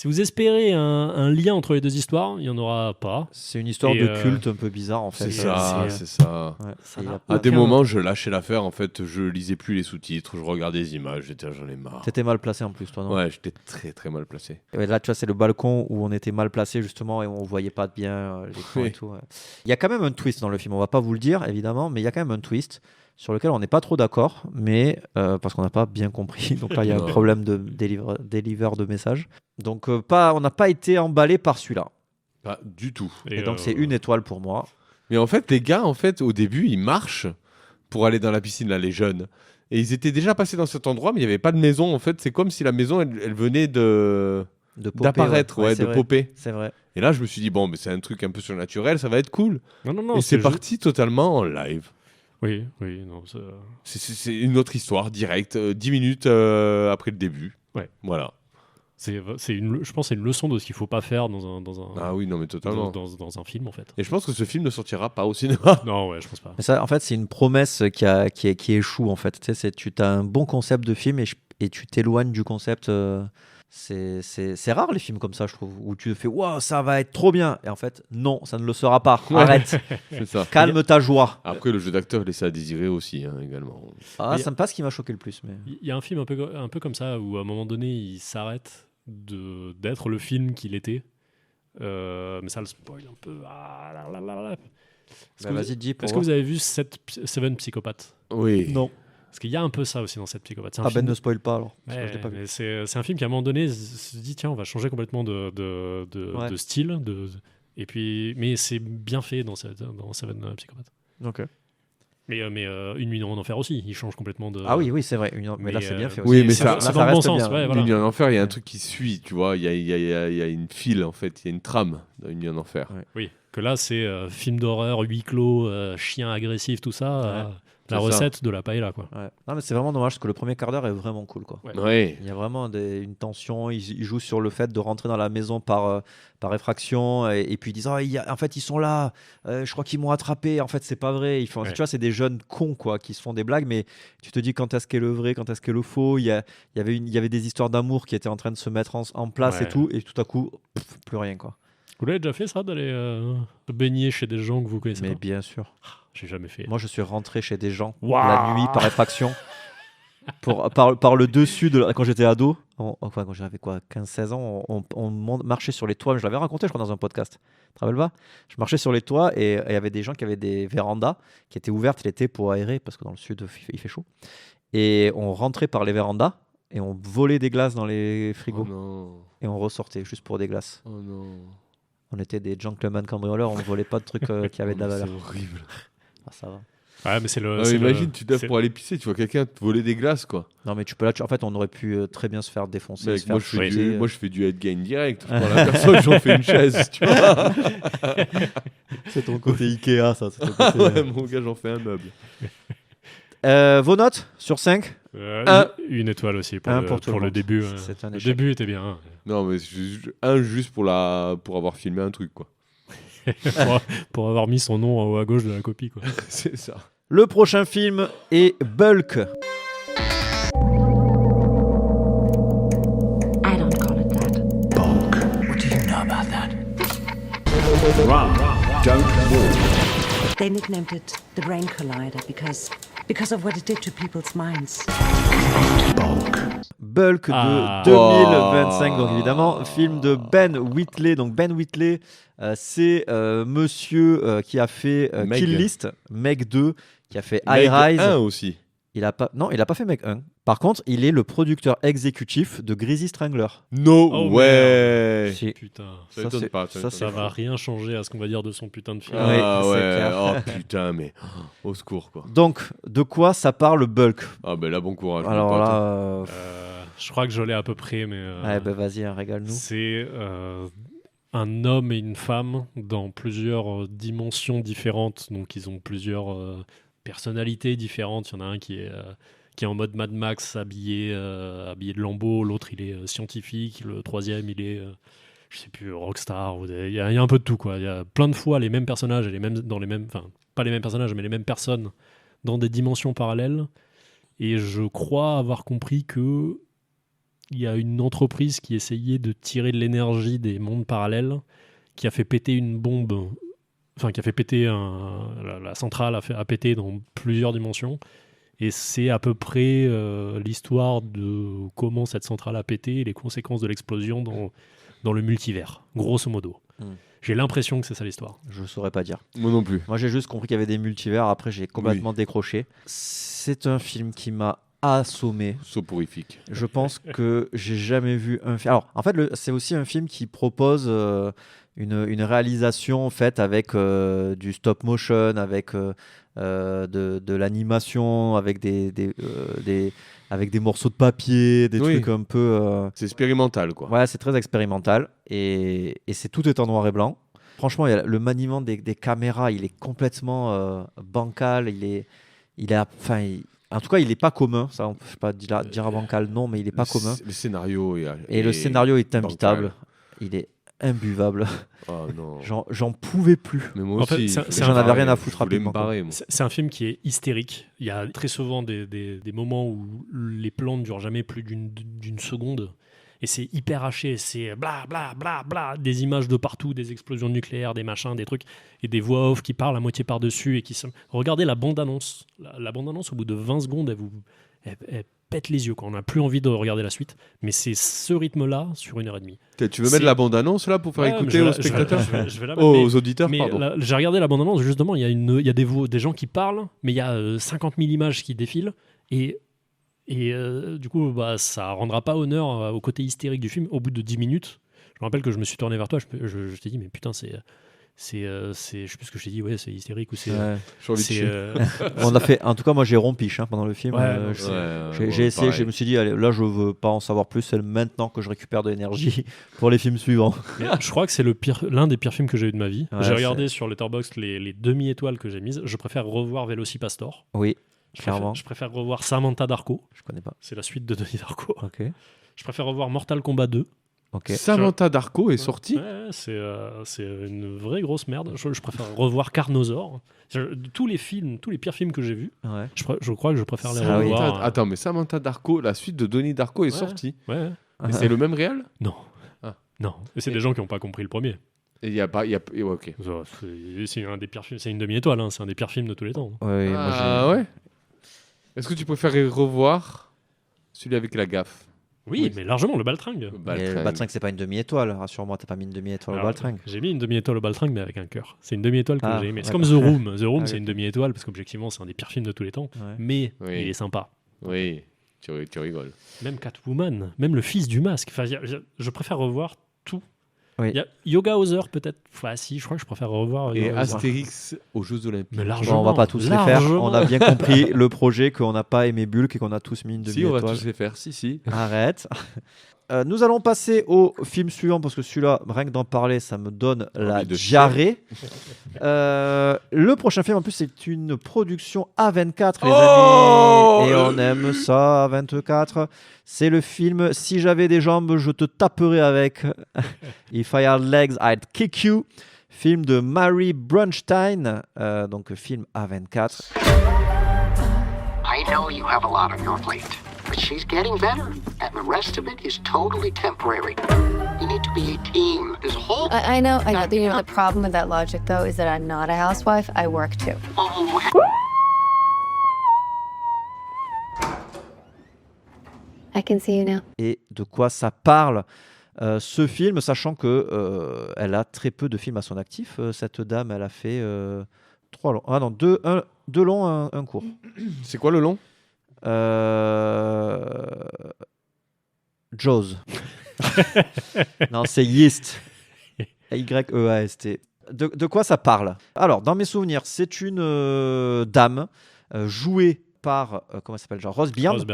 Si vous espérez un lien entre les deux histoires, il n'y en aura pas. C'est une histoire de culte un peu bizarre en fait. C'est ça. À des moments, je lâchais l'affaire. En fait, je lisais plus les sous-titres, je regardais les images, j'en ai marre. T'étais mal placé en plus, toi, non ? Ouais, j'étais très très mal placé. Et là, tu vois, c'est le balcon où on était mal placé justement et on voyait pas bien l'écran et tout. Ouais. Il y a quand même un twist dans le film. On va pas vous le dire évidemment, mais il y a quand même un twist sur lequel on n'est pas trop d'accord, mais parce qu'on n'a pas bien compris. Donc là, il y a un problème de deliver de message. Donc on n'a pas été emballé par celui-là. Pas du tout. Et donc c'est 1 étoile pour moi. Mais en fait, les gars, au début, ils marchent pour aller dans la piscine, là, les jeunes. Et ils étaient déjà passés dans cet endroit, mais il n'y avait pas de maison. En fait, c'est comme si la maison, elle venait d'apparaître, de popper. C'est vrai. Et là, je me suis dit, bon, mais c'est un truc un peu surnaturel, ça va être cool. Non, et c'est parti totalement en live. Oui, non. C'est une autre histoire, directe, 10 minutes après le début. Ouais. Voilà. Je pense que c'est une leçon de ce qu'il ne faut pas faire dans un ah oui, non, mais totalement. Dans un film, en fait. Et je pense que ce film ne sortira pas au cinéma. Non, ouais, je pense pas. Mais ça, en fait, c'est une promesse qui échoue, en fait. Tu sais, tu as un bon concept de film et tu t'éloignes du concept. C'est rare les films comme ça, je trouve, où tu te fais waouh, ça va être trop bien, et en fait non, ça ne le sera pas. Arrête. C'est ça. Calme ta joie. Après, le jeu d'acteur laisse à désirer aussi, également. Ça me passe, ce qui m'a choqué le plus. Mais il y a un film un peu comme ça où à un moment donné il s'arrête d'être le film qu'il était, mais ça le spoil un peu. Vas-y, dis. Est-ce que vous avez vu Seven Psychopathes ? Oui. Non. Parce qu'il y a un peu ça aussi dans cette psychopathe. Ben ne spoil pas alors. Ouais, je pas vu. C'est un film qui à un moment donné se dit tiens, on va changer complètement de style, mais c'est bien fait dans Seven Psychopathes. Ok. Mais Une nuit en enfer aussi, il change complètement de. Ah oui, c'est vrai. Mais là, c'est bien fait aussi. Oui, mais c'est dans le bon sens. Ouais, voilà. Une nuit en enfer, il y a un truc qui suit, tu vois. Il y a une file, en fait. Il y a une trame dans Une nuit en enfer. Ouais. Oui, que là, c'est film d'horreur, huis clos, chien agressif, tout ça. La recette de la paella, quoi. Ouais. Non, mais c'est vraiment dommage parce que le premier quart d'heure est vraiment cool, quoi. Ouais. Il y a vraiment une tension. Ils jouent sur le fait de rentrer dans la maison par effraction et puis ils disent en fait ils sont là. Je crois qu'ils m'ont attrapé. En fait, c'est pas vrai. Tu vois, c'est des jeunes cons, quoi, qui se font des blagues, mais tu te dis quand est-ce qu'est le vrai, quand est-ce qu'est le faux. Il y avait des histoires d'amour qui étaient en train de se mettre en place et tout à coup, plus rien, quoi. Vous l'avez déjà fait, ça, d'aller baigner chez des gens que vous connaissez pas ? Mais pas ? bien sûr. J'ai jamais fait. Moi, je suis rentré chez des gens la nuit par effraction. par le dessus quand j'étais ado, quand j'avais 15-16 ans, on marchait sur les toits. Je l'avais raconté, je crois, dans un podcast. Tu te rappelles pas ? Je marchais sur les toits et il y avait des gens qui avaient des vérandas qui étaient ouvertes l'été pour aérer parce que dans le sud, il fait chaud. Et on rentrait par les vérandas et on volait des glaces dans les frigos. Oh non. Et on ressortait juste pour des glaces. Oh non. On était des gentlemen cambrioleurs, on ne volait pas de trucs qui avaient de la valeur. C'est horrible. Ça va. Ouais, mais c'est le. Imagine, tu te lèves pour aller pisser, tu vois quelqu'un te voler des glaces, quoi. Non, mais tu peux là. En fait, on aurait pu très bien se faire défoncer. Mec, se faire shooter. moi, je fais du headgain direct. Je prends la personne, j'en fais une chaise, tu vois. C'est ton côté Ikea, ça. C'est ton côté, ouais, mon gars, j'en fais un meuble. Vos notes sur 5 Une étoile aussi pour le début. C'est un le échec. début était bien. Hein. Non, mais un juste pour avoir filmé un truc, quoi. pour avoir mis son nom en haut à gauche de la copie, quoi. C'est ça. Le prochain film est Bulk. I don't call it that. Bulk. What do you know about that? Run, don't walk. They nicknamed it the Brain Collider because of what it did to people's minds. Bulk de 2025, donc évidemment, film de Ben Wheatley. Donc Ben Wheatley, c'est monsieur qui a fait Kill List, Meg 2, qui a fait High Rise. 1 aussi. Il a pas fait Meg 1. Par contre, il est le producteur exécutif de Greasy Strangler. No way. Si. Putain. Ça va rien changer à ce qu'on va dire de son putain de film. Ah Oui, ouais. clair. Oh putain, mais au secours, quoi. Donc, de quoi ça parle Bulk? Ah ben là, bon courage. Alors là, je crois que je l'ai à peu près, mais. ouais, ben vas-y, régale-nous. C'est un homme et une femme dans plusieurs dimensions différentes. Donc, ils ont plusieurs personnalités différentes. Il y en a un qui est en mode Mad Max, habillé de lambeau. L'autre, il est scientifique. Le troisième, il est, je sais plus, rockstar. Il y a un peu de tout, quoi. Il y a plein de fois les mêmes personnages et enfin, pas les mêmes personnages, mais les mêmes personnes dans des dimensions parallèles. Et je crois avoir compris que il y a une entreprise qui essayait de tirer de l'énergie des mondes parallèles, qui a fait péter une bombe, enfin qui a fait péter la centrale a pété dans plusieurs dimensions. Et c'est à peu près l'histoire de comment cette centrale a pété et les conséquences de l'explosion dans le multivers, grosso modo. J'ai l'impression que c'est ça l'histoire. Je saurais pas dire. Moi non plus. Moi, j'ai juste compris qu'il y avait des multivers. Après, j'ai complètement décroché. C'est un film qui m'a assommé. Soporifique. Je pense que j'ai jamais vu un film. Alors, en fait, c'est aussi un film qui propose une réalisation faite avec du stop motion, avec de l'animation, avec avec des morceaux de papier, des trucs un peu... C'est expérimental, quoi. Ouais, c'est très expérimental. Et tout est en noir et blanc. Franchement, le maniement des caméras, il est complètement bancal. En tout cas, il n'est pas commun. Ça, on peut pas dire bancal, non, mais il n'est pas commun. Le scénario le scénario est imbitable. Il est imbuvable. Oh non. J'en pouvais plus. Mais moi aussi, j'en avais rien à foutre rapidement. C'est un film qui est hystérique. Il y a très souvent des moments où les plans ne durent jamais plus d'une seconde. Et c'est hyper haché, c'est bla bla bla bla, des images de partout, des explosions nucléaires, des machins, des trucs, et des voix off qui parlent à moitié par-dessus et qui sont... Regardez la bande-annonce. La bande-annonce, au bout de 20 secondes, elle pète les yeux, quoi. On n'a plus envie de regarder la suite, mais c'est ce rythme-là sur 1h30. Tu veux mettre la bande-annonce là pour faire écouter aux spectateurs, je vais la aux auditeurs, pardon. J'ai regardé la bande-annonce, justement, il y a des gens qui parlent, mais il y a 50 000 images qui défilent, et du coup, ça rendra pas honneur au côté hystérique du film au bout de 10 minutes. Je me rappelle que je me suis tourné vers toi, je t'ai dit, mais putain, je sais plus ce que je t'ai dit, c'est hystérique ou c'est... On a fait, en tout cas, moi j'ai rompiche pendant le film. J'ai essayé, je me suis dit, allez, là je veux pas en savoir plus, c'est maintenant que je récupère de l'énergie pour les films suivants. Je crois que c'est l'un des pires films que j'ai eu de ma vie. J'ai regardé sur Letterboxd les demi-étoiles que j'ai mises. Je préfère revoir Velocipastor. Oui. Clairement. Je préfère revoir Samantha Darko. Je connais pas. C'est la suite de Denis Darko. Ok. Je préfère revoir Mortal Kombat 2. Okay. Samantha Darko est sortie. Ouais, c'est une vraie grosse merde. Je préfère revoir Carnosaur. Tous les pires films que j'ai vus, je crois que je préfère les revoir. Attends, mais Samantha Darko, la suite de Denis Darko est sortie. Ouais. Et c'est le même réel ? Non. Non. Et c'est des gens qui n'ont pas compris le premier. Et il y a pas, ok. C'est un des pires films. C'est une demi-étoile. C'est un des pires films de tous les temps. Ouais. Ouais. Est-ce que tu préférais revoir celui avec la gaffe ? Oui, mais largement, le Baltringue. Le Baltringue, c'est pas une demi-étoile. Rassure-moi, t'as pas mis une demi-étoile au Baltringue. J'ai mis une demi-étoile au Baltringue, mais avec un cœur. C'est une demi-étoile que j'ai aimée. C'est comme The Room. The Room, c'est une demi-étoile, parce qu'objectivement, c'est un des pires films de tous les temps. Ouais. Mais il est sympa. Oui, tu rigoles. Même Catwoman, même le fils du masque. Enfin, je préfère revoir tout. Oui. Il y a Yoga Hauser peut-être. Enfin, si, je crois que je préfère revoir. Et Yoga Hauser. Astérix aux Jeux Olympiques. Mais Bon, largement. on va pas tous les faire. On a bien compris le projet, qu'on n'a pas aimé Bulk et qu'on a tous mis une Si, on va demi-étoile. tous les faire. Si. Arrête. Nous allons passer au film suivant parce que celui-là, rien que d'en parler, ça me donne la de diarrhée. Le prochain film, en plus, c'est une production A24, les Oh amis. Et on aime ça, A24. C'est le film Si j'avais des jambes, je te taperais avec. If I had legs, I'd kick you. Film de Mary Brunstein. Donc, film A24. I know you have a lot on your plate. But she's getting better, and the rest of it is totally temporary. You need to be a team. This whole... I know. The problem with that logic, though, is that I'm not a housewife. I work, too. I can see you now. Et de quoi ça parle ce film, sachant que elle a très peu de films à son actif. Cette dame, elle a fait 3 longs. Ah non, 2 longs, un court. C'est quoi le long Jaws. Non, c'est Yeast. Y-E-A-S-T. De quoi ça parle? Alors, dans mes souvenirs, c'est une dame jouée par comment elle s'appelle, genre Rose Byrne.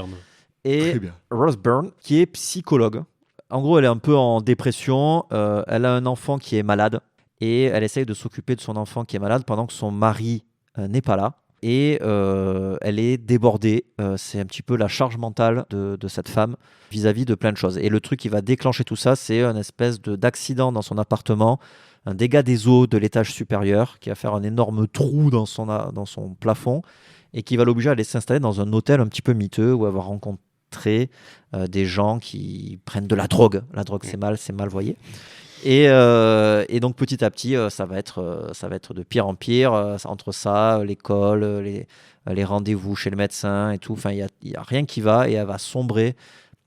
Et Rose Byrne, qui est psychologue. En gros, elle est un peu en dépression. Elle a un enfant qui est malade et elle essaye de s'occuper de son enfant qui est malade pendant que son mari n'est pas là. Et elle est débordée. C'est un petit peu la charge mentale de cette femme vis-à-vis de plein de choses. Et le truc qui va déclencher tout ça, c'est un espèce d'accident dans son appartement, un dégât des eaux de l'étage supérieur qui va faire un énorme trou dans son plafond et qui va l'obliger à aller s'installer dans un hôtel un petit peu miteux où elle va rencontrer des gens qui prennent de la drogue. La drogue, c'est mal voyé. Et donc petit à petit, ça va être de pire en pire, entre ça, l'école, les rendez-vous chez le médecin et tout. Enfin, il y a rien qui va et elle va sombrer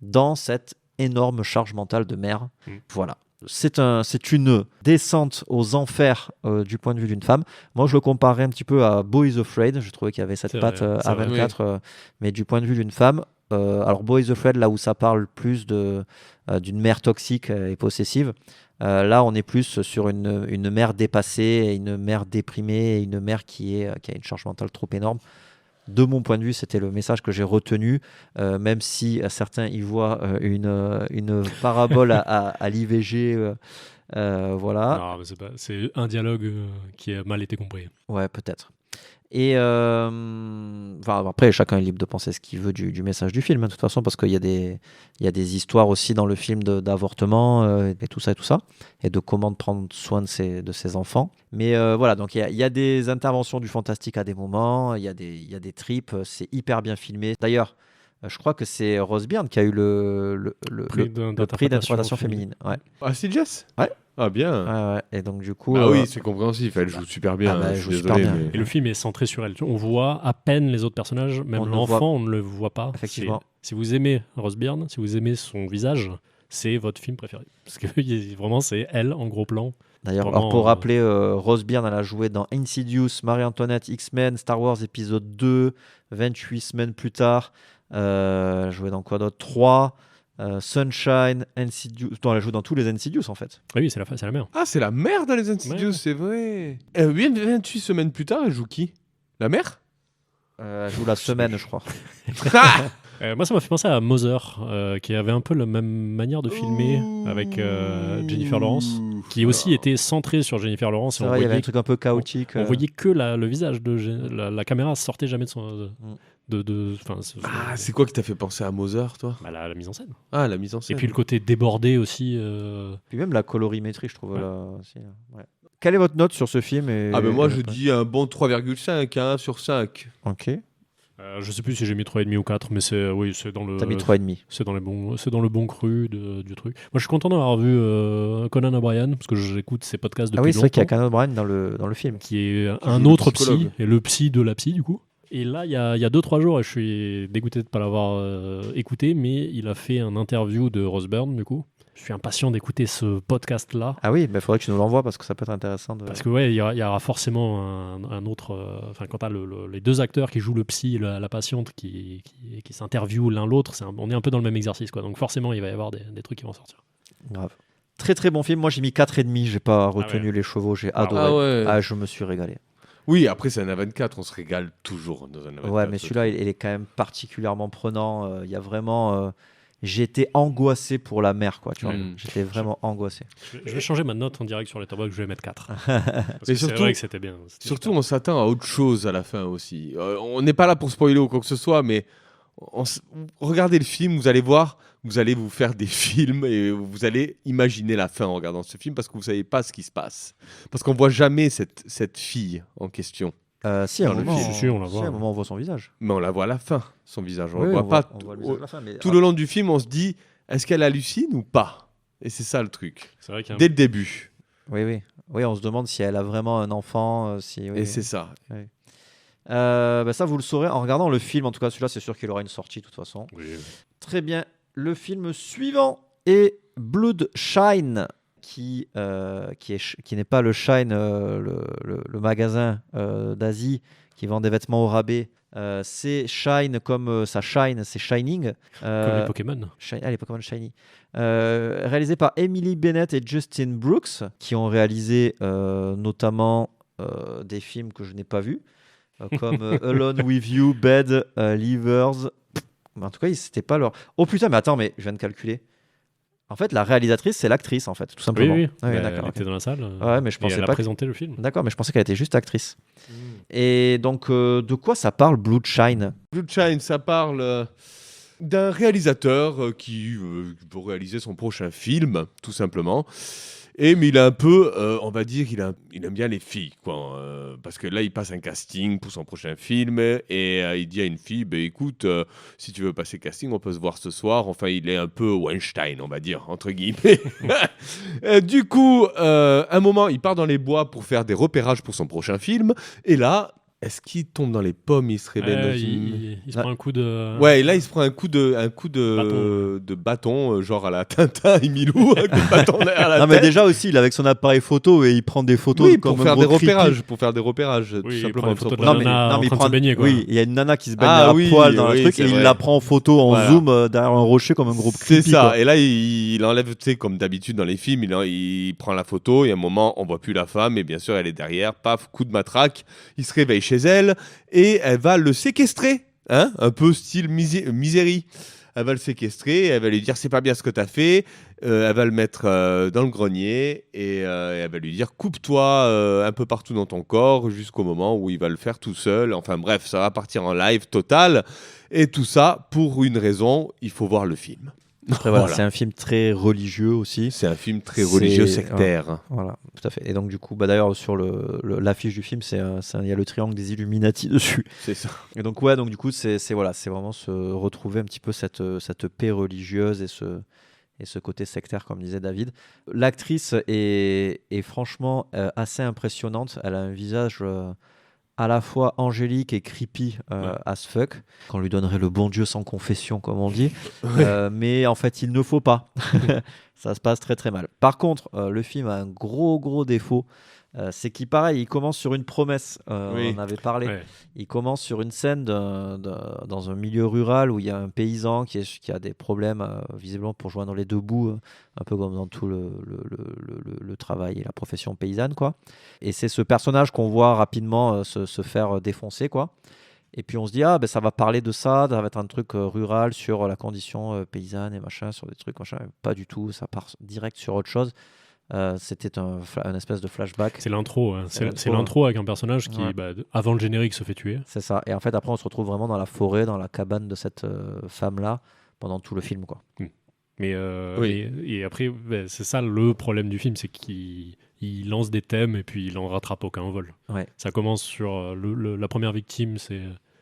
dans cette énorme charge mentale de mère. Voilà. C'est une descente aux enfers du point de vue d'une femme. Moi, je le comparais un petit peu à Boy is Afraid. Je trouvais qu'il y avait cette patte à 24, mais du point de vue d'une femme. Alors, Boy is Afraid, là où ça parle plus d'une mère toxique et possessive. Là, on est plus sur une mère dépassée, une mère déprimée, une mère qui a une charge mentale trop énorme. De mon point de vue, c'était le message que j'ai retenu, même si certains y voient une parabole à l'IVG. Voilà. Non, mais c'est un dialogue qui a mal été compris. Ouais, peut-être. Et après, chacun est libre de penser ce qu'il veut du message du film, de toute façon, parce qu'il y a des histoires aussi dans le film d'avortement et tout ça, et de comment prendre soin de ses enfants. Mais voilà, donc il y a des interventions du fantastique à des moments, il y a des tripes, c'est hyper bien filmé. D'ailleurs, je crois que c'est Rose Byrne qui a eu le prix d'interprétation féminine. Ouais. Ah, c'est Jess? Ouais. Ah, bien. Ouais. Et donc, du coup. Ah oui, c'est compréhensif, elle joue super bien. Elle je joue suis super désolé, bien. mais... Et le film est centré sur elle. On voit à peine les autres personnages, même l'enfant, on ne le voit pas. Effectivement. Si vous aimez Rose Byrne, si vous aimez son visage, c'est votre film préféré. Parce que vraiment, c'est elle en gros plan. D'ailleurs, pour rappeler, Rose Byrne, elle a joué dans Insidious, Marie-Antoinette, X-Men, Star Wars épisode 2, 28 semaines plus tard. Elle a joué dans quoi d'autre? 3, Sunshine, Insidious. Non, elle a joué dans tous les Insidious en fait. Oui, c'est la mère. Ah, c'est la mère dans les Insidious, c'est vrai. 28 semaines plus tard, elle joue qui? La mère? Elle joue la semaine, je crois. Moi, ça m'a fait penser à Mother, qui avait un peu la même manière de filmer avec Jennifer Lawrence, qui aussi était centrée sur Jennifer Lawrence. C'est vrai, il y avait un truc un peu chaotique. On voyait que le visage de la caméra sortait jamais de son. C'est quoi qui t'a fait penser à Mother, toi? La mise en scène. Ah, la mise en scène. Et puis le côté débordé aussi. Puis même la colorimétrie, je trouve. Ouais. Là, aussi, ouais. Quelle est votre note sur ce film moi, je dis un bon 3,5 sur 5. Ok. Je sais plus si j'ai mis 3,5 ou 4, mais c'est dans le. T'as mis 3,5. C'est dans le bon cru du truc. Moi, je suis content d'avoir vu Conan O'Brien, parce que j'écoute ses podcasts depuis longtemps. Ah oui, c'est vrai qu'il y a Conan O'Brien dans le film. Qui est un autre psy, et le psy de la psy, du coup. Et là, il y a 2-3 jours, et je suis dégoûté de ne pas l'avoir écouté, mais il a fait un interview de Rose Byrne, du coup. Je suis impatient d'écouter ce podcast-là. Ah oui, mais il faudrait que tu nous l'envoies parce que ça peut être intéressant. Parce que il y aura forcément un autre... quand tu as les deux acteurs qui jouent le psy et la patiente qui s'interviewent l'un l'autre, on est un peu dans le même exercice, quoi. Donc forcément, il va y avoir des trucs qui vont sortir. Grave. Très très bon film. Moi j'ai mis 4,5. J'ai pas retenu les chevaux. J'ai adoré. Je me suis régalé. Oui, après c'est un A24. On se régale toujours dans un A24. Ouais, mais celui-là il est quand même particulièrement prenant. Il y a vraiment. J'étais angoissé pour la mère, quoi. Tu vois. J'étais vraiment angoissé. Je vais changer ma note en direct sur Letterboxd. Je vais mettre 4. Et c'est vrai que c'était bien. Surtout, on s'attend à autre chose à la fin aussi. On n'est pas là pour spoiler ou quoi que ce soit, mais regardez le film, vous allez voir, vous allez vous faire des films et vous allez imaginer la fin en regardant ce film parce que vous savez pas ce qui se passe. Parce qu'on voit jamais cette fille en question. Si, à un moment, on la voit. à un moment, on voit son visage. Mais on la voit à la fin, son visage. On Oui, le voit pas. on voit le visage à la fin, mais... Tout le long du film, on se dit, est-ce qu'elle hallucine ou pas? Et c'est ça le truc. C'est vrai dès le début. Oui, on se demande si elle a vraiment un enfant. Et c'est ça. Oui. Ça, vous le saurez en regardant le film. En tout cas, celui-là, c'est sûr qu'il aura une sortie de toute façon. Oui. Très bien. Le film suivant est Bloodshine, qui n'est pas le Shine, le magasin d'Asie qui vend des vêtements au rabais. C'est Shine comme ça shine, c'est Shining. Comme les Pokémon. Les Pokémon Shiny. Réalisé par Emily Bennett et Justin Brooks, qui ont réalisé notamment des films que je n'ai pas vus, comme Alone with You, Bed, Leavers. En tout cas, c'était pas leur... Oh putain, mais attends, mais je viens de calculer. En fait, la réalisatrice, c'est l'actrice, en fait, tout simplement. Oui. D'accord, elle était dans la salle. Ouais, mais je pensais et elle pas a présenté le film. D'accord, mais je pensais qu'elle était juste actrice. Et donc, de quoi ça parle, Bloodshine? Bloodshine, ça parle d'un réalisateur qui veut réaliser son prochain film, tout simplement. Mais il a un peu, on va dire, il aime bien les filles, quoi. Parce que là, il passe un casting pour son prochain film et il dit à une fille, écoute, si tu veux passer casting, on peut se voir ce soir. Enfin, il est un peu Weinstein, on va dire, entre guillemets. Du coup, un moment, il part dans les bois pour faire des repérages pour son prochain film. Et là... Est-ce qu'il tombe dans les pommes, il se réveille il se prend un coup de... Ouais, et là, il se prend un coup de bâton, genre à la Tintin et Milou, avec le bâton derrière la tête. Mais déjà aussi, il est avec son appareil photo et il prend des photos comme pour faire des repérages, tout simplement. Il prend des photos de la nana en train de se baigner, quoi. Oui, il y a une nana qui se baigne à poil dans le truc et il la prend en photo en zoom derrière un rocher comme un gros creepy. C'est ça, et là, il enlève, tu sais, comme d'habitude dans les films, il prend la photo et à un moment, on voit plus la femme et bien sûr, elle est derrière, paf, coup de matraque, il se réveille chez elle et elle va le séquestrer, un peu style Misery. Elle va le séquestrer, elle va lui dire c'est pas bien ce que t'as fait, elle va le mettre dans le grenier et elle va lui dire coupe-toi un peu partout dans ton corps jusqu'au moment où il va le faire tout seul. Enfin bref, ça va partir en live total et tout ça pour une raison, il faut voir le film. Après, voilà. C'est un film très religieux aussi. C'est un film très religieux, sectaire. Voilà, tout à fait. Et donc, du coup, d'ailleurs, sur l'affiche du film, il y a le triangle des Illuminati dessus. C'est ça. Et donc, du coup, c'est vraiment se retrouver un petit peu cette paix religieuse et ce côté sectaire, comme disait David. L'actrice est franchement assez impressionnante. Elle a un visage... à la fois angélique et creepy as fuck, qu'on lui donnerait le bon Dieu sans confession, comme on dit. Mais en fait, il ne faut pas. Ça se passe très très mal. Par contre, le film a un gros défaut. C'est qu'il, pareil, il commence sur une promesse. On en avait parlé. Ouais. Il commence sur une scène dans un milieu rural où il y a un paysan qui a des problèmes, visiblement, pour joindre les deux bouts, un peu comme dans tout le travail et la profession paysanne, quoi. Et c'est ce personnage qu'on voit rapidement se faire défoncer, quoi. Et puis on se dit, ça va parler de ça va être un truc rural sur la condition paysanne et machin, sur des trucs, machin. Pas du tout, ça part direct sur autre chose. C'était un espèce de flashback. C'est l'intro, c'est l'intro avec un personnage qui, avant le générique, se fait tuer. C'est ça. Et en fait, après, on se retrouve vraiment dans la forêt, dans la cabane de cette femme-là, pendant tout le film, quoi. Mais et après, c'est ça le problème du film, c'est qu'il lance des thèmes et puis il en rattrape aucun au vol. Ouais. Ça commence sur la première victime,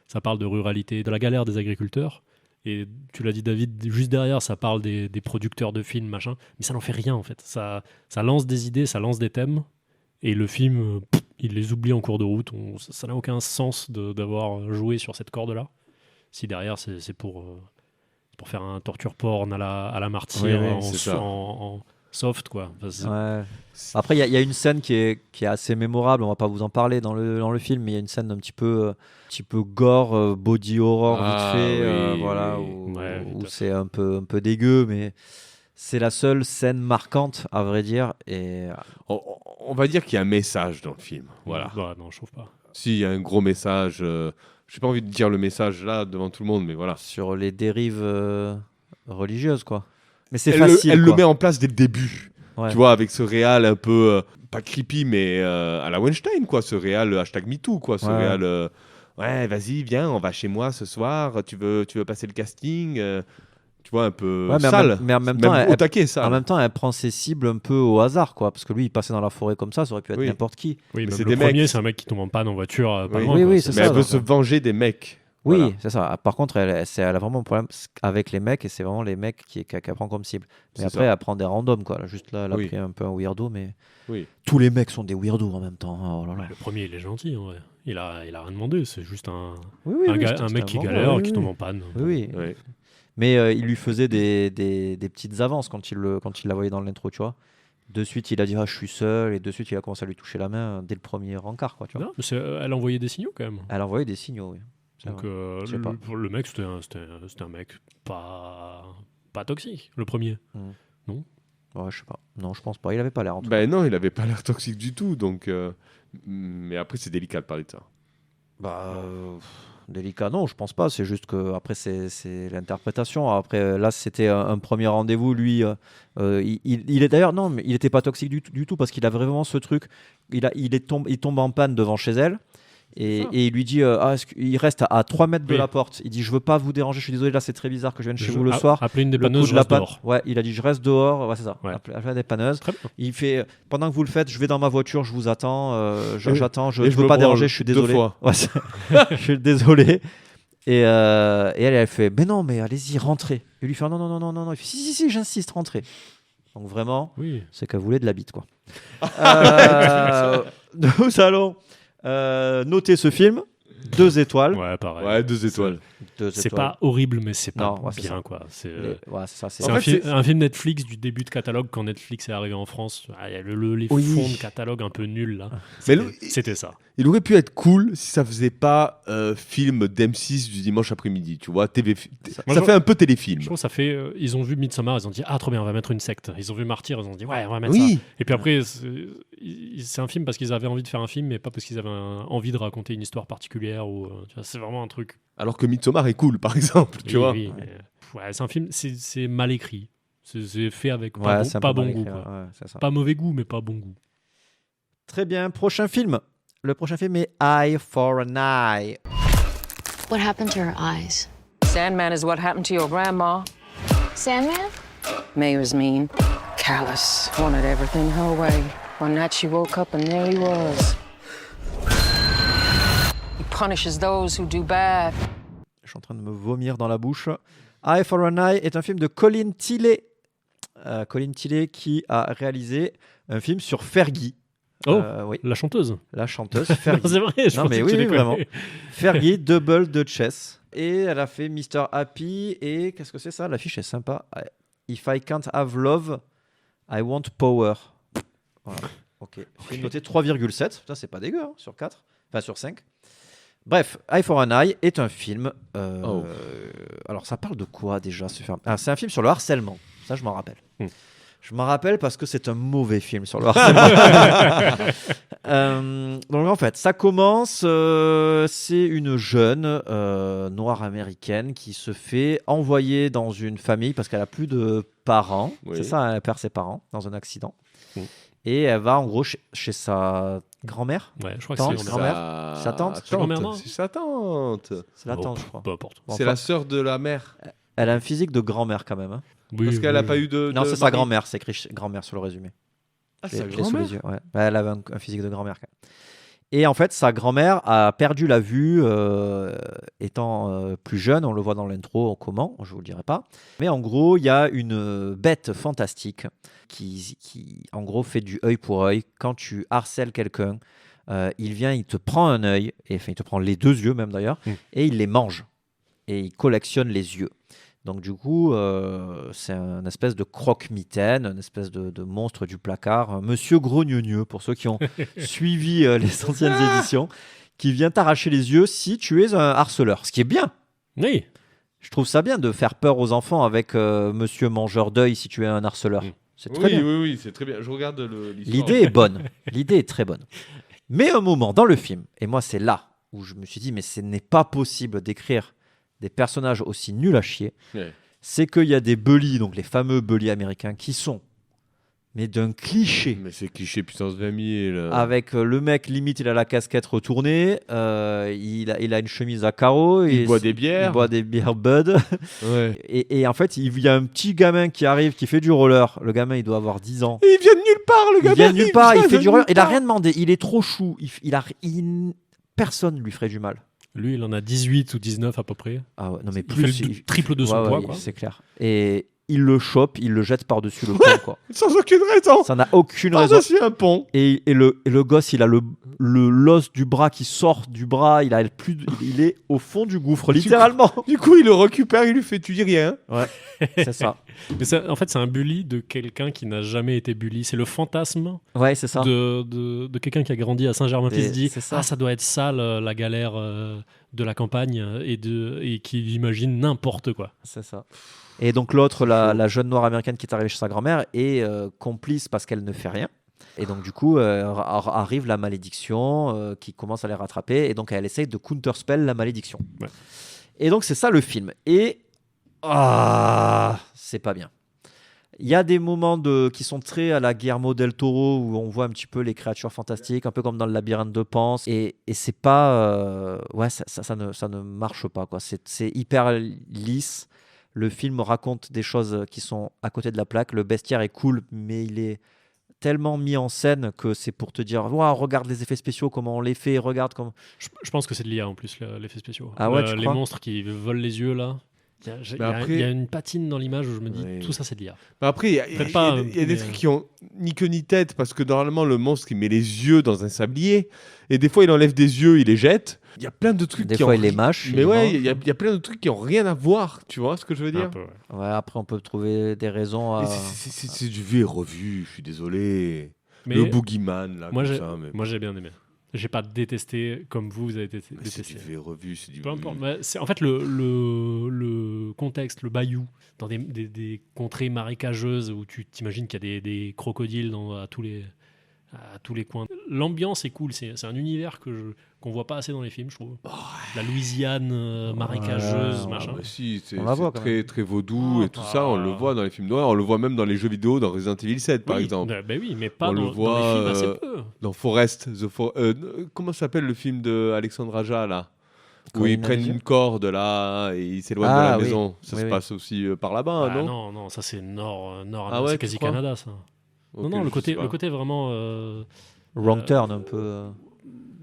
ça parle de ruralité, de la galère des agriculteurs. Et tu l'as dit, David, juste derrière, ça parle des producteurs de films, machin. Mais ça n'en fait rien, en fait. Ça lance des idées, ça lance des thèmes. Et le film, il les oublie en cours de route. Ça n'a aucun sens d'avoir joué sur cette corde-là. Si derrière, c'est pour faire un torture porn à la martyre en soft, quoi. Ouais. Après, il y a une scène qui est assez mémorable. On va pas vous en parler dans le film, mais il y a une scène un petit peu gore, body horror vite fait, où c'est un peu dégueu, C'est la seule scène marquante, à vrai dire. Et On va dire qu'il y a un message dans le film. Voilà. Bah, non, je trouve pas. Si, il y a un gros message. J'ai pas envie de dire le message là devant tout le monde, mais voilà. Sur les dérives religieuses, quoi. Mais c'est facile. Elle quoi. le met en place dès le début. Ouais. Tu vois, avec ce réal un peu, pas creepy, mais à la Weinstein, quoi. Ce réal #MeToo, quoi. Ce réal, ouais, vas-y, viens, on va chez moi ce soir. Tu veux passer le casting tu vois, un peu sale. Mais en même temps, au taquet, sale. En même temps, elle prend ses cibles un peu au hasard, quoi. Parce que lui, il passait dans la forêt comme ça aurait pu être n'importe qui. Oui, mais c'est le premier, c'est un mec qui tombe en panne en voiture. Pas loin, oui, c'est ça. Mais elle veut se venger des mecs. Oui, voilà. c'est ça. Par contre, elle a vraiment un problème avec les mecs et c'est vraiment les mecs qu'elle prend comme cible. Mais C'est après, ça. elle prend des randoms, quoi. Juste là, elle a pris un peu un weirdo, mais Oui. tous les mecs sont des weirdos en même temps. Oh là là. Le premier, il est gentil, en vrai. Il a rien demandé. C'est juste un c'était mec qui un galère, moment, qui tombe en panne. Oui. Mais il lui faisait des petites avances quand il la voyait dans l'intro, tu vois. De suite, il a dit je suis seul, et de suite, il a commencé à lui toucher la main dès le premier rencard, quoi, tu vois. Non, mais elle envoyait des signaux quand même. Elle envoyait des signaux, oui. Donc le mec, c'était un mec pas toxique, le premier. Non. Ouais, je sais pas. Non, je pense pas. Il avait pas l'air. En tout cas. Non, il avait pas l'air toxique du tout. Donc, mais après, c'est délicat de parler de ça. Délicat, non, je pense pas. C'est juste que après c'est l'interprétation. Après, là, c'était un premier rendez-vous. Lui, il est d'ailleurs non, mais il était pas toxique du tout parce qu'il a vraiment ce truc. Il tombe en panne devant chez elle. Et il lui dit il reste à 3 mètres de la porte. Il dit je veux pas vous déranger, je suis désolé, là c'est très bizarre que je vienne chez vous le soir. Appeler une dépanneuse, je reste dehors. Ouais, il a dit je reste dehors, ouais, c'est ça. Appeler une dépanneuse. Il fait pendant que vous le faites, je vais dans ma voiture, je vous attends, j'attends, je ne veux pas déranger, je suis désolé. 2 fois. Ouais, je suis désolé. Et elle fait mais non, mais allez-y, rentrez. Il lui fait non. Il fait si, j'insiste, rentrez. Donc vraiment, c'est qu'elle voulait de la bite, quoi. Nous allons noter ce film 2 étoiles. Ouais, pareil. Ouais, 2 étoiles. C'est pas horrible, mais c'est pas c'est bien, ça. quoi. C'est un film Netflix du début de catalogue quand Netflix est arrivé en France. Il y a les fonds de catalogue un peu nuls là. C'était ça. Il aurait pu être cool si ça faisait pas film d'M6 du dimanche après-midi, tu vois, ça fait un peu téléfilm. Je trouve ça fait ils ont vu Midsommar, ils ont dit trop bien, on va mettre une secte. Ils ont vu Martyr, ils ont dit on va mettre ça. Et puis après c'est un film parce qu'ils avaient envie de faire un film mais pas parce qu'ils avaient envie de raconter une histoire particulière ou tu vois, c'est vraiment un truc. Alors que Midsommar est cool par exemple, tu vois. Oui, c'est un film, c'est mal écrit. C'est fait avec pas bon goût. Pas mauvais goût mais pas bon goût. Très bien, prochain film. Le prochain film est Eye for an Eye. What happened to her eyes? Sandman is what happened to your grandma. Sandman? May was mean, callous, wanted everything her way. One night she woke up and there he was. He punishes those who do bad. Je suis en train de me vomir dans la bouche. Eye for an Eye est un film de Colin Tilley. Colin Tilley qui a réalisé un film sur Fergie. Oui. La chanteuse. La chanteuse, Fergie. Non, c'est vrai, je pensais que tu déconnais. Vraiment. Fergie, double de chess. Et elle a fait Mr. Happy. Et qu'est-ce que c'est ça? L'affiche est sympa. If I can't have love, I want power. Voilà. Ok. Film noté 3,7. Ça, c'est pas dégueu, hein, sur 4. Enfin, sur 5. Bref, Eye for an Eye est un film. Alors, ça parle de quoi déjà ce film? C'est un film sur le harcèlement. Ça, je m'en rappelle. Je m'en rappelle parce que c'est un mauvais film sur le harcèlement. Donc en fait, ça commence, c'est une jeune noire américaine qui se fait envoyer dans une famille parce qu'elle a plus de parents. C'est ça, elle perd ses parents dans un accident. Et elle va en gros chez sa grand-mère. Ouais, je crois tante, que c'est grand-mère. Sa tante. C'est sa tante. C'est la tante, je crois. Peu importe. C'est la sœur de la mère. Elle a un physique de grand-mère quand même. Hein. Parce qu'elle n'a pas eu de. Non, c'est sa grand-mère, c'est écrit grand-mère sur le résumé. Ah, sa grand-mère. Ouais. Elle avait un physique de grand-mère quand même. Et en fait, sa grand-mère a perdu la vue étant plus jeune. On le voit dans l'intro, comment, je ne vous le dirai pas. Mais en gros, il y a une bête fantastique qui, en gros, fait du œil pour œil. Quand tu harcèles quelqu'un, il vient, il te prend un œil, et enfin, il te prend les 2 yeux même d'ailleurs, et il les mange. Et il collectionne les yeux. Donc du coup, c'est un espèce de croque-mitaine, une espèce de monstre du placard, Monsieur Gros-Gneu-Gneu, pour ceux qui ont suivi les anciennes éditions, qui vient t'arracher les yeux si tu es un harceleur. Ce qui est bien. Oui. Je trouve ça bien de faire peur aux enfants avec Monsieur Mangeur d'œil si tu es un harceleur. C'est très bien. Oui, c'est très bien. Je regarde l'histoire. L'idée est bonne. L'idée est très bonne. Mais un moment dans le film, et moi c'est là où je me suis dit mais ce n'est pas possible d'écrire des personnages aussi nuls à chier, c'est qu'il y a des bullies, donc les fameux bullies américains qui sont mais d'un cliché. Mais c'est cliché puissance 20 000. Avec le mec, limite, il a la casquette retournée, il a une chemise à carreaux. Il boit des bières. Il boit des bières Bud. Et en fait, il y a un petit gamin qui arrive, qui fait du roller. Le gamin, il doit avoir 10 ans. Et il vient de nulle part, le gamin. Il vient de nulle part, il fait du roller. Il n'a rien demandé. Il est trop chou. Personne lui ferait du mal. Lui, il en a 18 ou 19 à peu près. Ah ouais, non, mais il fait le triple de son poids. Quoi. C'est clair. Et il le chope, il le jette par-dessus le pont. Quoi. Sans aucune raison. Ça n'a aucune raison. Par-dessus un pont. Et le gosse, il a l'os du bras qui sort du bras. Il est au fond du gouffre, littéralement. Du coup, il le récupère, il lui fait tu dis rien. Ouais, c'est ça. Mais en fait, c'est un bully de quelqu'un qui n'a jamais été bully. C'est le fantasme c'est ça. de quelqu'un qui a grandi à Saint-Germain qui se dit ça doit être ça la galère de la campagne et qui imagine n'importe quoi. C'est ça. Et donc l'autre, la jeune noire américaine qui est arrivée chez sa grand-mère est complice parce qu'elle ne fait rien. Et donc du coup arrive la malédiction qui commence à les rattraper et donc elle essaye de counterspell la malédiction. Ouais. Et donc c'est ça le film. Et c'est pas bien. Il y a des moments qui sont très à la Guillermo del Toro où on voit un petit peu les créatures fantastiques, un peu comme dans le labyrinthe de Pan. Et c'est pas... ça ne marche pas, quoi. C'est hyper lisse. Le film raconte des choses qui sont à côté de la plaque. Le bestiaire est cool, mais il est tellement mis en scène que c'est pour te dire wow, regarde les effets spéciaux, comment on les fait, regarde comment... Je pense que c'est de l'IA en plus, l'effet spéciaux. Ah ouais, tu les crois monstres qui volent les yeux, là. Il y a une patine dans l'image où je me dis tout ça c'est de l'IA. Après il y a des trucs qui ont ni queue ni tête parce que normalement le monstre il met les yeux dans un sablier et des fois il enlève des yeux, il les jette. Il y a plein de trucs des fois il les mâche. Mais il y a plein de trucs qui ont rien à voir, tu vois ce que je veux dire? Ouais, après on peut trouver des raisons à... C'est du vu et revu, je suis désolé. Mais le Boogeyman là, moi j'ai bien aimé. J'ai pas détesté comme vous avez détesté. C'est du vu et revu, c'est du... Peu importe. Mais en fait, le contexte, le bayou, dans des contrées marécageuses où tu t'imagines qu'il y a des crocodiles à tous les coins. L'ambiance est cool. C'est un univers qu'on voit pas assez dans les films, je trouve. La Louisiane marécageuse, machin. Bah si, c'est très, très vaudou et tout ça. On le voit dans les films d'horreur. On le voit même dans les jeux vidéo, dans Resident Evil 7, par exemple. Bah oui, mais pas dans les films assez peu. Dans Forest. Comment s'appelle le film de Alexandre Aja, là où ils prennent une corde, là, et ils s'éloignent de la maison. Ça se passe aussi par là-bas, non? Non, ça c'est Nord c'est quasi Canada, ça. Okay, non, le côté vraiment... Wrong turn, un peu...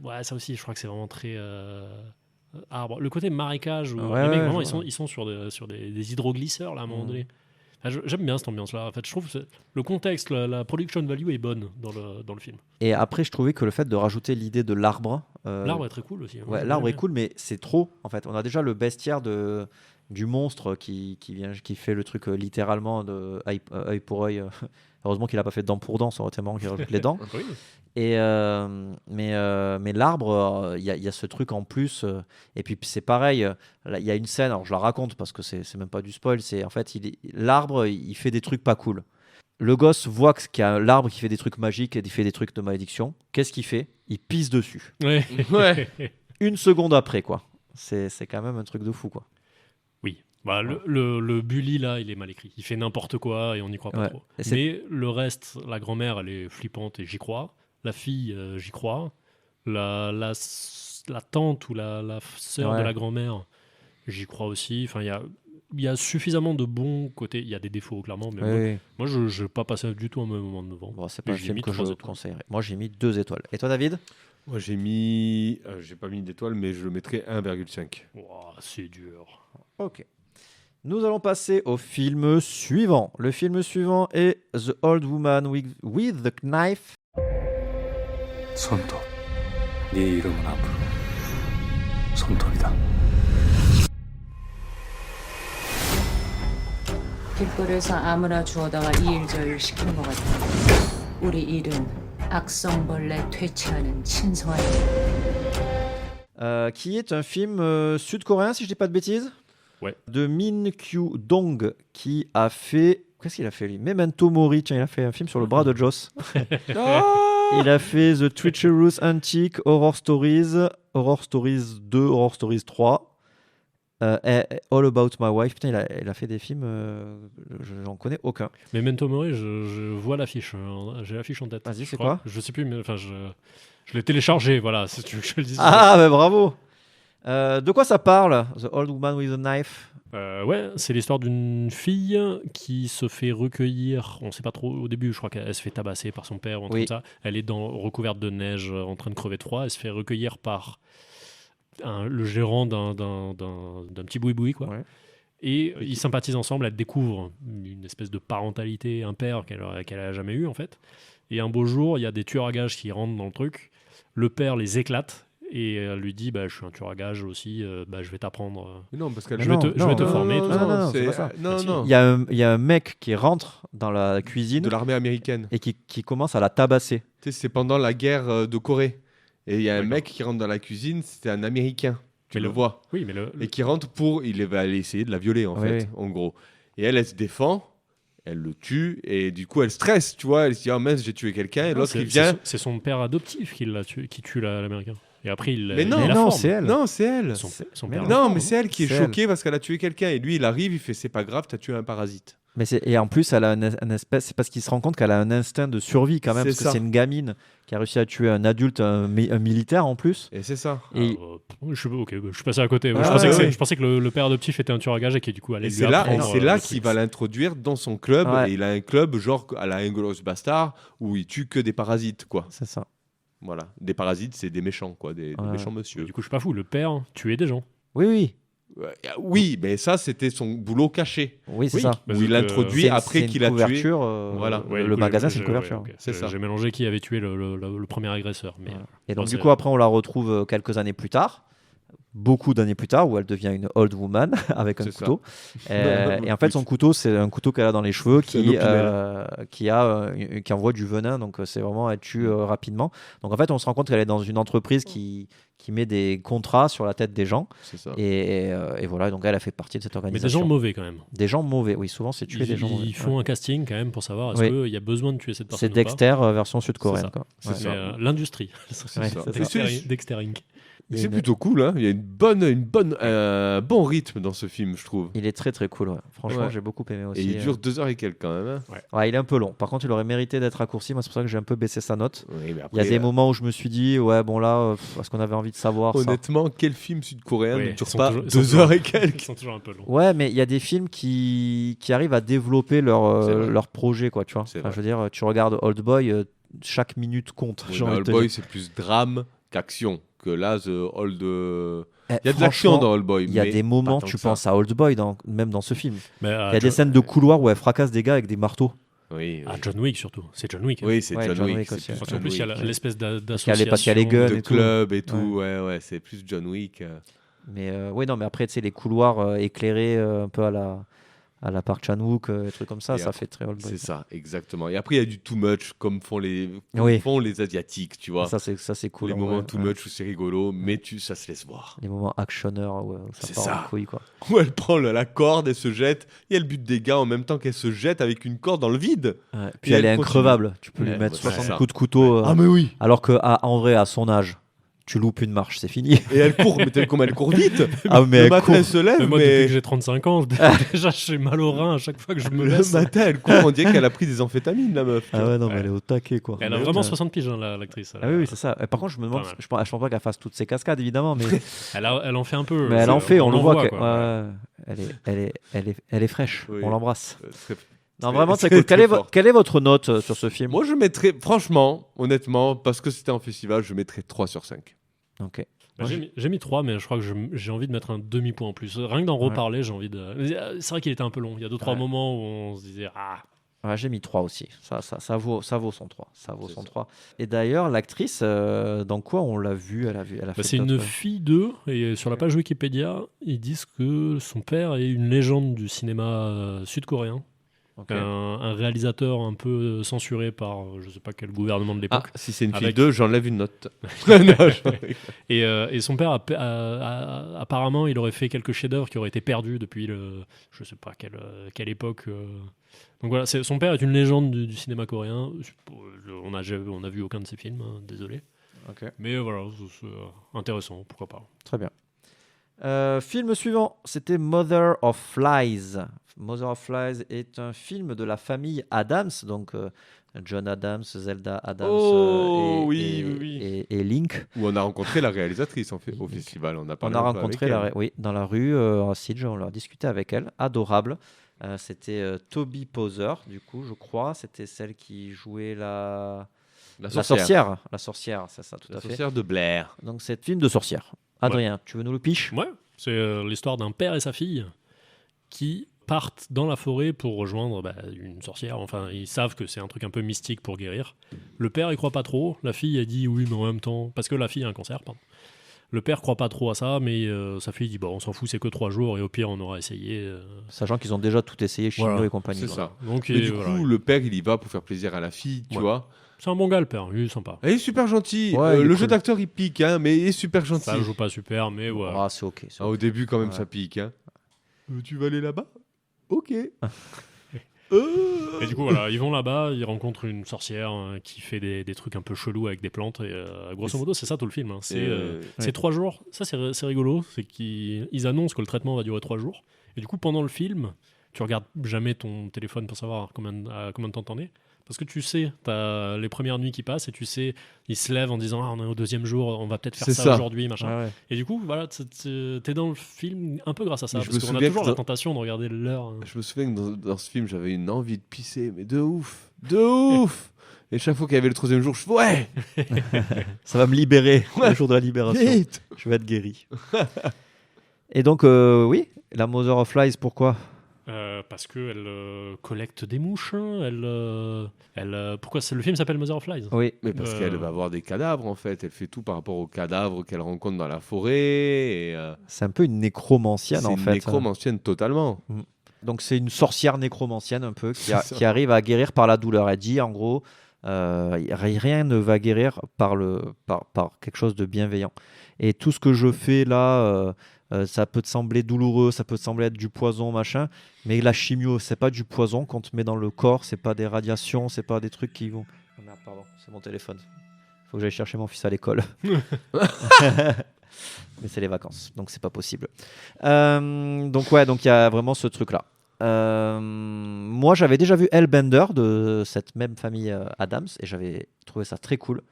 Ouais, ça aussi, je crois que c'est vraiment très... arbre. Le côté marécage, où les mecs, vraiment, ils sont sur des hydroglisseurs, là, à un moment donné. Enfin, j'aime bien cette ambiance-là. En fait, je trouve que le contexte, la production value est bonne dans le film. Et après, je trouvais que le fait de rajouter l'idée de l'arbre... l'arbre est très cool aussi. Ouais, l'arbre est cool, mais c'est trop, en fait. On a déjà le bestiaire du monstre qui fait le truc littéralement de œil pour œil. Heureusement qu'il n'a pas fait dent pour dent, ça aurait été marrant qu'il rajoute les dents. Oui. Mais l'arbre, il y a ce truc en plus. Et puis c'est pareil, il y a une scène, alors je la raconte parce que c'est même pas du spoil, c'est en fait l'arbre, il fait des trucs pas cool. Le gosse voit qu'il y a l'arbre qui fait des trucs magiques et il fait des trucs de malédiction. Qu'est-ce qu'il fait? Il pisse dessus. Ouais. Une seconde après, quoi. C'est quand même un truc de fou, quoi. Oui. Bah, le bully, là, il est mal écrit. Il fait n'importe quoi et on n'y croit pas trop. Mais le reste, la grand-mère, elle est flippante et j'y crois. La fille, j'y crois. La tante ou la sœur de la grand-mère, j'y crois aussi. Enfin, il y a suffisamment de bons côtés. Il y a des défauts, clairement. Mais moi, je n'ai pas passé du tout un mauvais moment devant. Bon, c'est pas un film que je te conseillerais. Moi, j'ai mis 2 étoiles. Et toi, David? Moi, j'ai mis... j'ai pas mis d'étoiles, mais je le mettrais 1,5. Wow, c'est dur. Ok. Nous allons passer au film suivant. Le film suivant est The Old Woman with the Knife. 손톱. 네 이름은 앞으로 손톱이다. 길거리에서 아무나 주워다가 이 일 저 일 시키는 것 같아. 우리 일은 악성벌레 퇴치하는 신성한 qui est un film sud-coréen, si je dis pas de bêtises. Ouais. De Min Kyu Dong, qui a fait... Qu'est-ce qu'il a fait, lui? Memento Mori. Tiens, il a fait un film sur le bras de Joss. Il a fait The Treacherous Antique, Horror Stories 2, Horror Stories 3, All About My Wife. Putain, il a fait des films, je n'en connais aucun. Memento Mori, je vois l'affiche. J'ai l'affiche en tête. Vas-y, c'est quoi? Je sais plus, mais enfin, je l'ai téléchargé, voilà, si tu veux que je le dise. Ah, bah bravo. De quoi ça parle? The Old Woman with a Knife. Ouais, c'est l'histoire d'une fille qui se fait recueillir, on sait pas trop au début, je crois qu'elle se fait tabasser par son père ou un truc comme ça. Elle est recouverte de neige, en train de crever de froid. Elle se fait recueillir par le gérant d'un petit boui-boui, quoi. Ouais. Et ils sympathisent ensemble. Elle découvre une espèce de parentalité impair qu'elle a jamais eue, en fait. Et un beau jour, il y a des tueurs à gages qui rentrent dans le truc. Le père les éclate. Et elle lui dit, je suis un tueur à gages aussi, je vais t'apprendre. Non, parce qu'elle je vais te former. Non. Il y a un mec qui rentre dans la cuisine de l'armée américaine et qui commence à la tabasser. Tu sais, c'est pendant la guerre de Corée. Et il y a un mec qui rentre dans la cuisine, c'était un Américain. Tu le vois. Oui, mais et qui rentre il va aller essayer de la violer, en fait, en gros. Et elle se défend. Elle le tue et du coup elle stresse, tu vois. Elle se dit, oh mince, j'ai tué quelqu'un. Et l'autre il vient. C'est son père adoptif qui tue l'Américain. Et après, mais non, c'est elle. Non, c'est elle. Son père mais c'est elle qui est choquée parce qu'elle a tué quelqu'un. Et lui, il arrive, il fait, c'est pas grave, t'as tué un parasite. Et en plus, elle a un espèce. C'est parce qu'il se rend compte qu'elle a un instinct de survie quand même, parce que c'est une gamine qui a réussi à tuer un adulte, un militaire en plus. Et c'est ça. Et je suis passé à côté. Je pensais que le père adoptif était un tueur à gages et qui du coup allait lui apprendre. C'est là qu'il va l'introduire dans son club. Ouais. Et il a un club genre à la Inglourious Bastard où il tue que des parasites, quoi. C'est ça. Voilà, des parasites, c'est des méchants, quoi, des méchants monsieur. Du coup, je suis pas fou. Le père tuait des gens. Oui. Oui, mais ça, c'était son boulot caché. Oui, c'est ça. Où il l'introduit après qu'il a tué. Voilà. Le magasin, c'est une couverture. C'est ça. J'ai mélangé qui avait tué le premier agresseur. Mais et donc, du coup, après, on la retrouve quelques années plus tard. Beaucoup d'années plus tard, où elle devient une old woman avec un couteau. Et en fait, son couteau, c'est un couteau qu'elle a dans les cheveux qui envoie du venin. Donc, c'est vraiment, elle tue rapidement. Donc, en fait, on se rend compte qu'elle est dans une entreprise qui met des contrats sur la tête des gens. C'est ça. Et voilà, donc elle a fait partie de cette organisation. Mais des gens mauvais quand même. Des gens mauvais, oui, souvent c'est tuer des gens mauvais. Ils font un casting quand même pour savoir est-ce qu'il y a besoin de tuer cette personne. C'est Dexter version sud-coréenne. C'est ça. L'industrie. Dexter Inc. C'est plutôt cool, hein. Il y a bon rythme dans ce film, je trouve. Il est très très cool, ouais. Franchement, j'ai beaucoup aimé aussi. Et il dure 2 heures et quelques quand même. Hein. Ouais, il est un peu long. Par contre, il aurait mérité d'être raccourci. Moi, c'est pour ça que j'ai un peu baissé sa note. Oui, mais après, il y a des moments où je me suis dit, ouais, bon là, parce qu'on avait envie de savoir. Honnêtement, quel film sud-coréen ne dure pas 2 heures et quelques? Ils sont toujours un peu longs. Ouais, mais il y a des films qui arrivent à développer leur projet, quoi, tu vois. Enfin, je veux dire, tu regardes Old Boy, chaque minute compte. Oui, Old Boy, c'est plus drame qu'action. Que là, il y a de l'action dans Old Boy. Il y a des moments, tu penses à Old Boy, même dans ce film. Il y a des scènes de couloir où elle fracasse des gars avec des marteaux. Oui. John Wick surtout. C'est John Wick. Oui, c'est John Wick. Aussi. En plus, il y a l'espèce d'association. Parce qu'il y a les guns de club et tout. Ouais, c'est plus John Wick. Mais mais après, tu sais, les couloirs éclairés un peu à la Park Chan-wook, des trucs comme ça, ça fait très Old Boy. C'est ça, exactement. Et après, il y a du too much, comme font les Asiatiques, tu vois. Ça, c'est cool. Les moments too much où c'est rigolo, mais ça se laisse voir. Les moments actionneurs où ça part en couille, quoi. Où elle prend la corde et se jette, et elle bute des gars en même temps qu'elle se jette avec une corde dans le vide. Ouais. Puis elle est increvable. Tu peux lui mettre 60 coups de couteau. Ah, mais oui. Alors qu'en vrai, à son âge, tu loupes une marche, c'est fini. Et elle court, mais comme elle court vite. Ah, mais le matin, elle se lève. Moi, depuis que j'ai 35 ans, déjà, j'ai mal au rein à chaque fois que je me laisse. Le matin, elle court, on dirait qu'elle a pris des amphétamines, la meuf. Ah ouais, non, mais elle est au taquet, quoi. Elle a vraiment 60 piges, l'actrice. Ah oui, c'est ça. Et par contre, je me demande, je pense pas qu'elle fasse toutes ces cascades, évidemment, mais elle en fait un peu. Mais elle en fait, on le voit. Elle est fraîche. On l'embrasse. Non, vraiment, c'est cool. Quelle est votre note sur ce film? Moi, je mettrais, franchement, honnêtement, parce que c'était en festival, je mettrais 3 sur 5. Ok. J'ai mis 3, mais je crois que j'ai envie de mettre un demi-point en plus. Rien que d'en reparler, j'ai envie de. C'est vrai qu'il était un peu long. Il y a 2-3 moments où on se disait Ouais, j'ai mis 3 aussi. Ça vaut son 3. Ça vaut son 3. Et d'ailleurs, l'actrice, dans quoi on l'a vue? Elle a fait c'est une fille d'eux, et sur la page Wikipédia, ils disent que son père est une légende du cinéma sud-coréen. Okay. Un réalisateur un peu censuré par je sais pas quel gouvernement de l'époque. Si c'est une fille 2, j'enlève une note. Et son père, apparemment, il aurait fait quelques chefs-d'œuvre qui auraient été perdus depuis je sais pas quelle époque. Donc voilà, son père est une légende du cinéma coréen. On n'a vu aucun de ses films, hein, désolé. Okay. Mais voilà, c'est intéressant, pourquoi pas. Très bien. Film suivant, c'était Mother of Flies. Mother of Flies est un film de la famille Adams, donc John Adams, Zelda Adams et Link. Où on a rencontré la réalisatrice au festival. On a rencontré dans la rue à Sidge, on a discuté avec elle, adorable. C'était Toby Poser, du coup, je crois. C'était celle qui jouait la sorcière. La sorcière, c'est ça, tout à fait. La sorcière de Blair. Donc, c'est un film de sorcière. Adrien, tu veux nous le pitch ? Ouais, c'est l'histoire d'un père et sa fille qui partent dans la forêt pour rejoindre une sorcière. Enfin, ils savent que c'est un truc un peu mystique pour guérir. Le père, il croit pas trop. La fille, elle dit oui, mais en même temps... Parce que la fille a un cancer, pardon. Le père croit pas trop à ça, mais sa fille dit on s'en fout, c'est que 3 jours, et au pire, on aura essayé. Sachant qu'ils ont déjà tout essayé, chimio et compagnie. C'est ça. Donc, et du coup, le père, il y va pour faire plaisir à la fille, tu vois. C'est un bon gars, le père, il est sympa. Il est super gentil. Le jeu d'acteur, il pique, hein, mais il est super gentil. Ça joue pas super, mais ouais. Ah, c'est ok. Au début, quand même, ça pique. Hein. Tu vas aller là-bas ? Ok. Et du coup, voilà, ils vont là-bas, ils rencontrent une sorcière qui fait des trucs un peu chelous avec des plantes. Et grosso modo, c'est ça tout le film. Hein. C'est 3 jours. Ça, c'est rigolo. C'est qu'ils annoncent que le traitement va durer 3 jours. Et du coup, pendant le film, tu regardes jamais ton téléphone pour savoir combien de temps t'en es. Parce que tu sais, t'as les premières nuits qui passent et tu sais, ils se lèvent en disant on est au 2e jour, on va peut-être faire ça aujourd'hui, machin. Ah ouais. Et du coup, voilà, t'es dans le film un peu grâce à ça. Parce qu'on a toujours la tentation de regarder l'heure. Je me souviens que dans ce film, j'avais une envie de pisser, mais de ouf. Et chaque fois qu'il y avait le 3e jour, je fais ouais. Ça va me libérer, le jour de la libération. Vite. Je vais être guéri. Et donc, oui, la Mother of Flies, pourquoi ? Parce qu'elle collecte des mouches. Pourquoi le film s'appelle Mother of Flies ? Oui, mais parce qu'elle va avoir des cadavres en fait. Elle fait tout par rapport aux cadavres qu'elle rencontre dans la forêt. C'est un peu une nécromancienne en fait. C'est une nécromancienne totalement. Donc c'est une sorcière nécromancienne un peu qui arrive à guérir par la douleur. Elle dit en gros, rien ne va guérir par quelque chose de bienveillant. Et tout ce que je fais là... ça peut te sembler douloureux, ça peut te sembler être du poison, machin, mais la chimio, c'est pas du poison qu'on te met dans le corps, c'est pas des radiations, c'est pas des trucs qui vont... Oh merde, pardon, c'est mon téléphone. Faut que j'aille chercher mon fils à l'école. Mais c'est les vacances, donc c'est pas possible. Donc il y a vraiment ce truc-là. Moi, j'avais déjà vu Hellbender de cette même famille Adams, et j'avais trouvé ça très cool.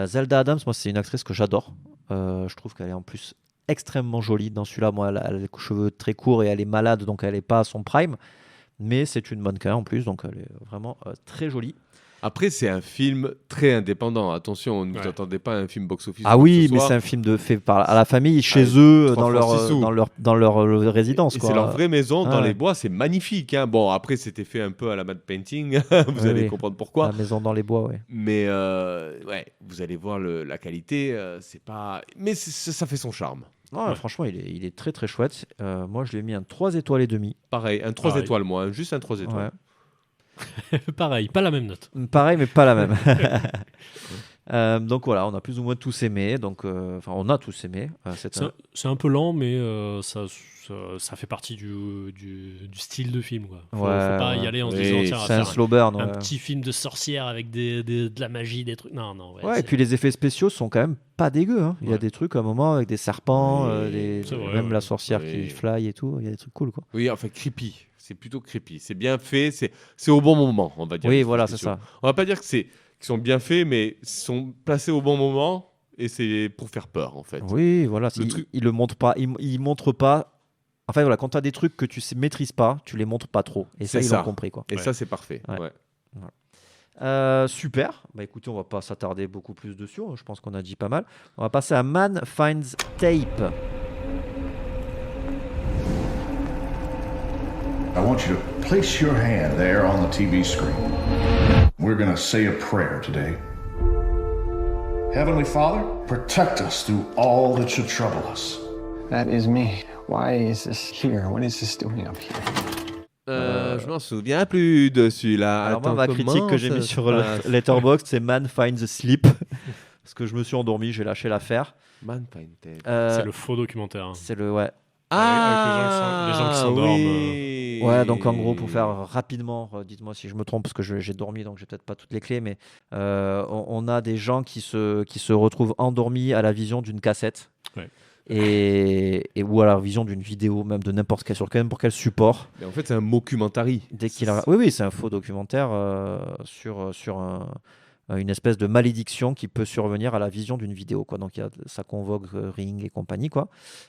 Zelda Adams, moi, c'est une actrice que j'adore. Je trouve qu'elle est en plus extrêmement jolie dans celui-là. Moi, elle a les cheveux très courts et elle est malade, donc elle n'est pas à son prime. Mais c'est une mannequin en plus, donc elle est vraiment très jolie. Après, c'est un film très indépendant. Attention, ne vous attendez pas à un film box-office. Ah oui, mais c'est un film fait par la famille, chez eux, dans leur résidence. Et c'est leur vraie maison dans les bois, c'est magnifique. Hein. Bon, après, c'était fait un peu à la matte painting. Vous allez comprendre pourquoi. La maison dans les bois, oui. Mais vous allez voir la qualité. C'est pas... Mais ça fait son charme. Ouais. Franchement, il est très très chouette. Moi, je lui ai mis un 3 étoiles et demi. Pareil, un 3 étoiles, moi. Juste un 3 étoiles. Ouais. Pareil, pas la même note. Pareil, mais pas la même. Donc voilà, on a plus ou moins tous aimé. Donc, on a tous aimé. C'est un peu lent, mais ça fait partie du style de film. Quoi. Faut pas y aller en se disant c'est un slow burn. Un petit film de sorcière avec de la magie, des trucs. Non. Et puis les effets spéciaux sont quand même pas dégueux. Hein. Il y a des trucs à un moment avec des serpents, même la sorcière qui fly et tout. Il y a des trucs cool. Quoi. Oui, enfin creepy. C'est plutôt creepy. C'est bien fait. C'est au bon moment, on va dire. Oui, voilà, c'est ça. On va pas dire qu'ils sont bien faits, mais ils sont placés au bon moment et c'est pour faire peur, en fait. Oui, voilà. Il le montre pas. Il montre pas. Enfin, voilà, quand tu as des trucs que tu maîtrises pas, tu les montres pas trop. Et ça, ils l'ont compris, quoi. Et ça, c'est parfait. Ouais. Voilà. Super. Bah écoutez, on va pas s'attarder beaucoup plus dessus. Je pense qu'on a dit pas mal. On va passer à Man Finds Tape. I want you to place your hand there on the TV screen. We're going to say a prayer today. Heavenly Father, protect us through all that should trouble us. That is me. Why is this here? What is this doing up here? Je m'en souviens plus de celui-là. Alors Attends, moi, ma critique que j'ai mis sur Letterboxd, c'est Man Finds Sleep. Parce que je me suis endormi, j'ai lâché l'affaire. Man Finds Dead. C'est le faux documentaire. Hein. C'est le ouais. Avec les gens qui s'endorment. Oui. Ouais, donc en gros, pour faire rapidement, dites-moi si je me trompe, parce que j'ai dormi, donc j'ai peut-être pas toutes les clés, mais on a des gens qui se retrouvent endormis à la vision d'une cassette. Ouais. Et ou à la vision d'une vidéo, même de n'importe quel, sur n'importe quel support. Mais en fait, c'est un mockumentary. Oui, c'est un faux documentaire sur une espèce de malédiction qui peut survenir à la vision d'une vidéo, quoi. Donc ça convoque Ring et compagnie, quoi.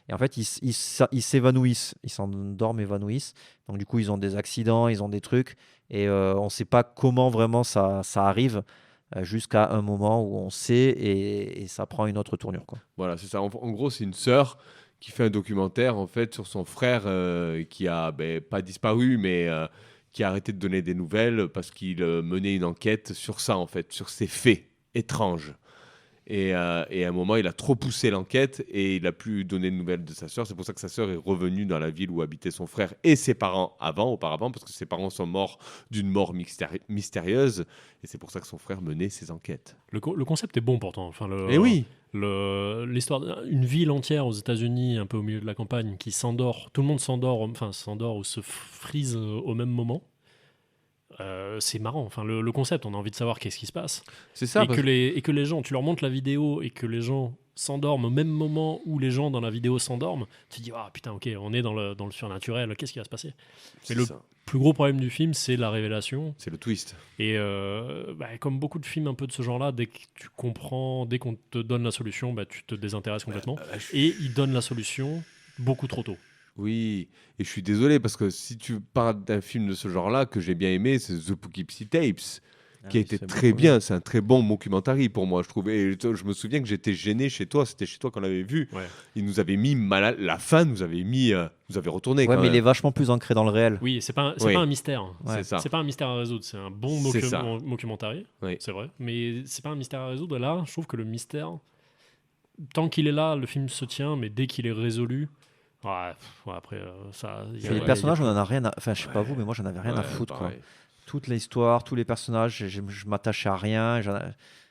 Et en fait, ils s'évanouissent, ils s'endorment, évanouissent. Donc du coup, ils ont des accidents, ils ont des trucs, et on ne sait pas comment vraiment ça arrive. Jusqu'à un moment où on sait et ça prend une autre tournure, quoi. Voilà, c'est ça. En gros, c'est une sœur qui fait un documentaire en fait sur son frère qui a pas disparu, mais qui a arrêté de donner des nouvelles parce qu'il menait une enquête sur ça, en fait, sur ces faits étranges. Et à un moment, il a trop poussé l'enquête et il n'a plus donné de nouvelles de sa sœur. C'est pour ça que sa sœur est revenue dans la ville où habitait son frère et ses parents auparavant, parce que ses parents sont morts d'une mort mystérieuse. Et c'est pour ça que son frère menait ses enquêtes. Le concept est bon pourtant. Enfin, et oui. L'histoire d'une ville entière aux États-Unis, un peu au milieu de la campagne, qui s'endort. Tout le monde s'endort ou se frise au même moment. C'est marrant, enfin le concept, on a envie de savoir qu'est-ce qui se passe. C'est ça. Et que les gens, tu leur montres la vidéo et que les gens s'endorment au même moment où les gens dans la vidéo s'endorment, tu te dis putain, ok, on est dans le surnaturel, qu'est-ce qui va se passer? Mais le plus gros problème du film, c'est la révélation. C'est le twist. Et comme beaucoup de films un peu de ce genre-là, dès qu'on te donne la solution, tu te désintéresses complètement. Et ils donnent la solution beaucoup trop tôt. Oui, et je suis désolé parce que si tu parles d'un film de ce genre-là que j'ai bien aimé, c'est The Poughkeepsie Tapes, qui a été très bien. C'est un très bon documentary pour moi, je trouve. Et je me souviens que j'étais gêné chez toi. C'était chez toi qu'on l'avait vu. Ouais. Il nous avait mis la fin, nous avait retourné. Ouais, mais il est vachement plus ancré dans le réel. Oui, c'est pas un mystère. Ouais. C'est ça. C'est pas un mystère à résoudre. C'est un bon documentary. Oui. C'est vrai. Mais c'est pas un mystère à résoudre. Et là, je trouve que le mystère, tant qu'il est là, le film se tient. Mais dès qu'il est résolu. Après ça. Les personnages, on en a rien à. Enfin, je sais pas vous, mais moi, j'en avais rien à foutre. Quoi. Toute l'histoire, tous les personnages, je m'attachais à rien.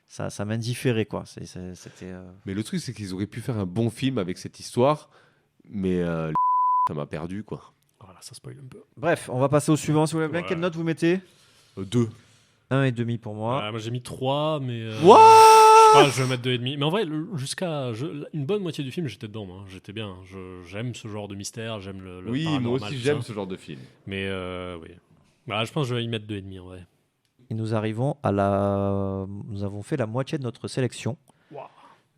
Ça m'indifférait, quoi. C'était. Mais le truc, c'est qu'ils auraient pu faire un bon film avec cette histoire, mais ça m'a perdu, quoi. Voilà, ça spoil un peu. Bref, on va passer au suivant. Si vous voulez bien, quelle note vous mettez? 2. 1,5 pour moi. Moi, j'ai mis 3, mais. Je vais mettre 2,5. Mais en vrai, jusqu'à une bonne moitié du film, j'étais dedans. Moi. J'étais bien. J'aime ce genre de mystère. J'aime le paranormal. Moi aussi, j'aime ce genre de film. Mais oui. Je pense que je vais y mettre 2,5 en vrai. Et nous arrivons nous avons fait la moitié de notre sélection. Wow.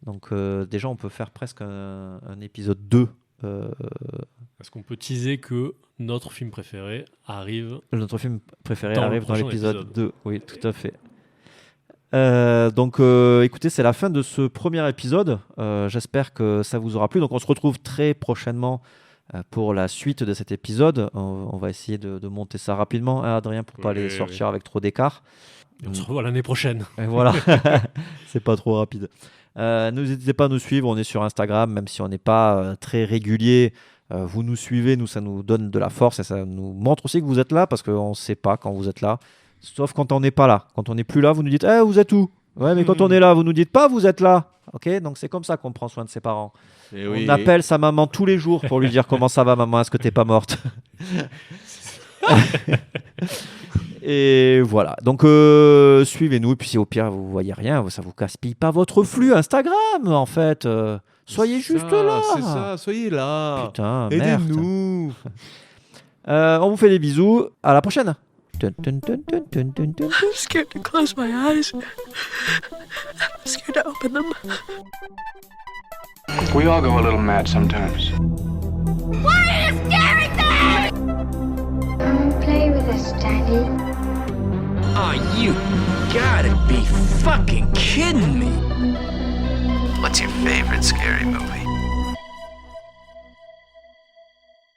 Donc déjà, on peut faire presque un épisode 2. Est-ce qu'on peut teaser que notre film préféré arrive Notre film préféré arrive dans l'épisode 2. Oui, tout à fait. Donc écoutez, c'est la fin de ce premier épisode. J'espère que ça vous aura plu. Donc on se retrouve très prochainement pour la suite de cet épisode. On va essayer de monter ça rapidement, hein, Adrien, pour pas les sortir avec trop d'écart. Et on se revoit l'année prochaine. Et voilà, c'est pas trop rapide. N'hésitez pas à nous suivre, on est sur Instagram, même si on n'est pas très régulier. Vous nous suivez, ça nous donne de la force et ça nous montre aussi que vous êtes là, parce qu'on ne sait pas quand vous êtes là. Sauf quand on n'est pas là. Quand on n'est plus là, vous nous dites vous êtes où? Ouais, mais quand on est là, vous nous dites pas vous êtes là. Ok, donc c'est comme ça qu'on prend soin de ses parents. On appelle sa maman tous les jours pour lui dire comment ça va, maman, est-ce que t'es pas morte? Et voilà. Donc suivez-nous. Et puis si au pire vous voyez rien, ça vous casse-pille pas votre flux Instagram en fait. Soyez juste là. C'est ça, soyez là. Putain, aidez-nous. On vous fait des bisous. À la prochaine. I'm scared to close my eyes. I'm scared to open them. We all go a little mad sometimes. What are you staring at? Come play with us, Daddy. Oh, you gotta be fucking kidding me. What's your favorite scary movie?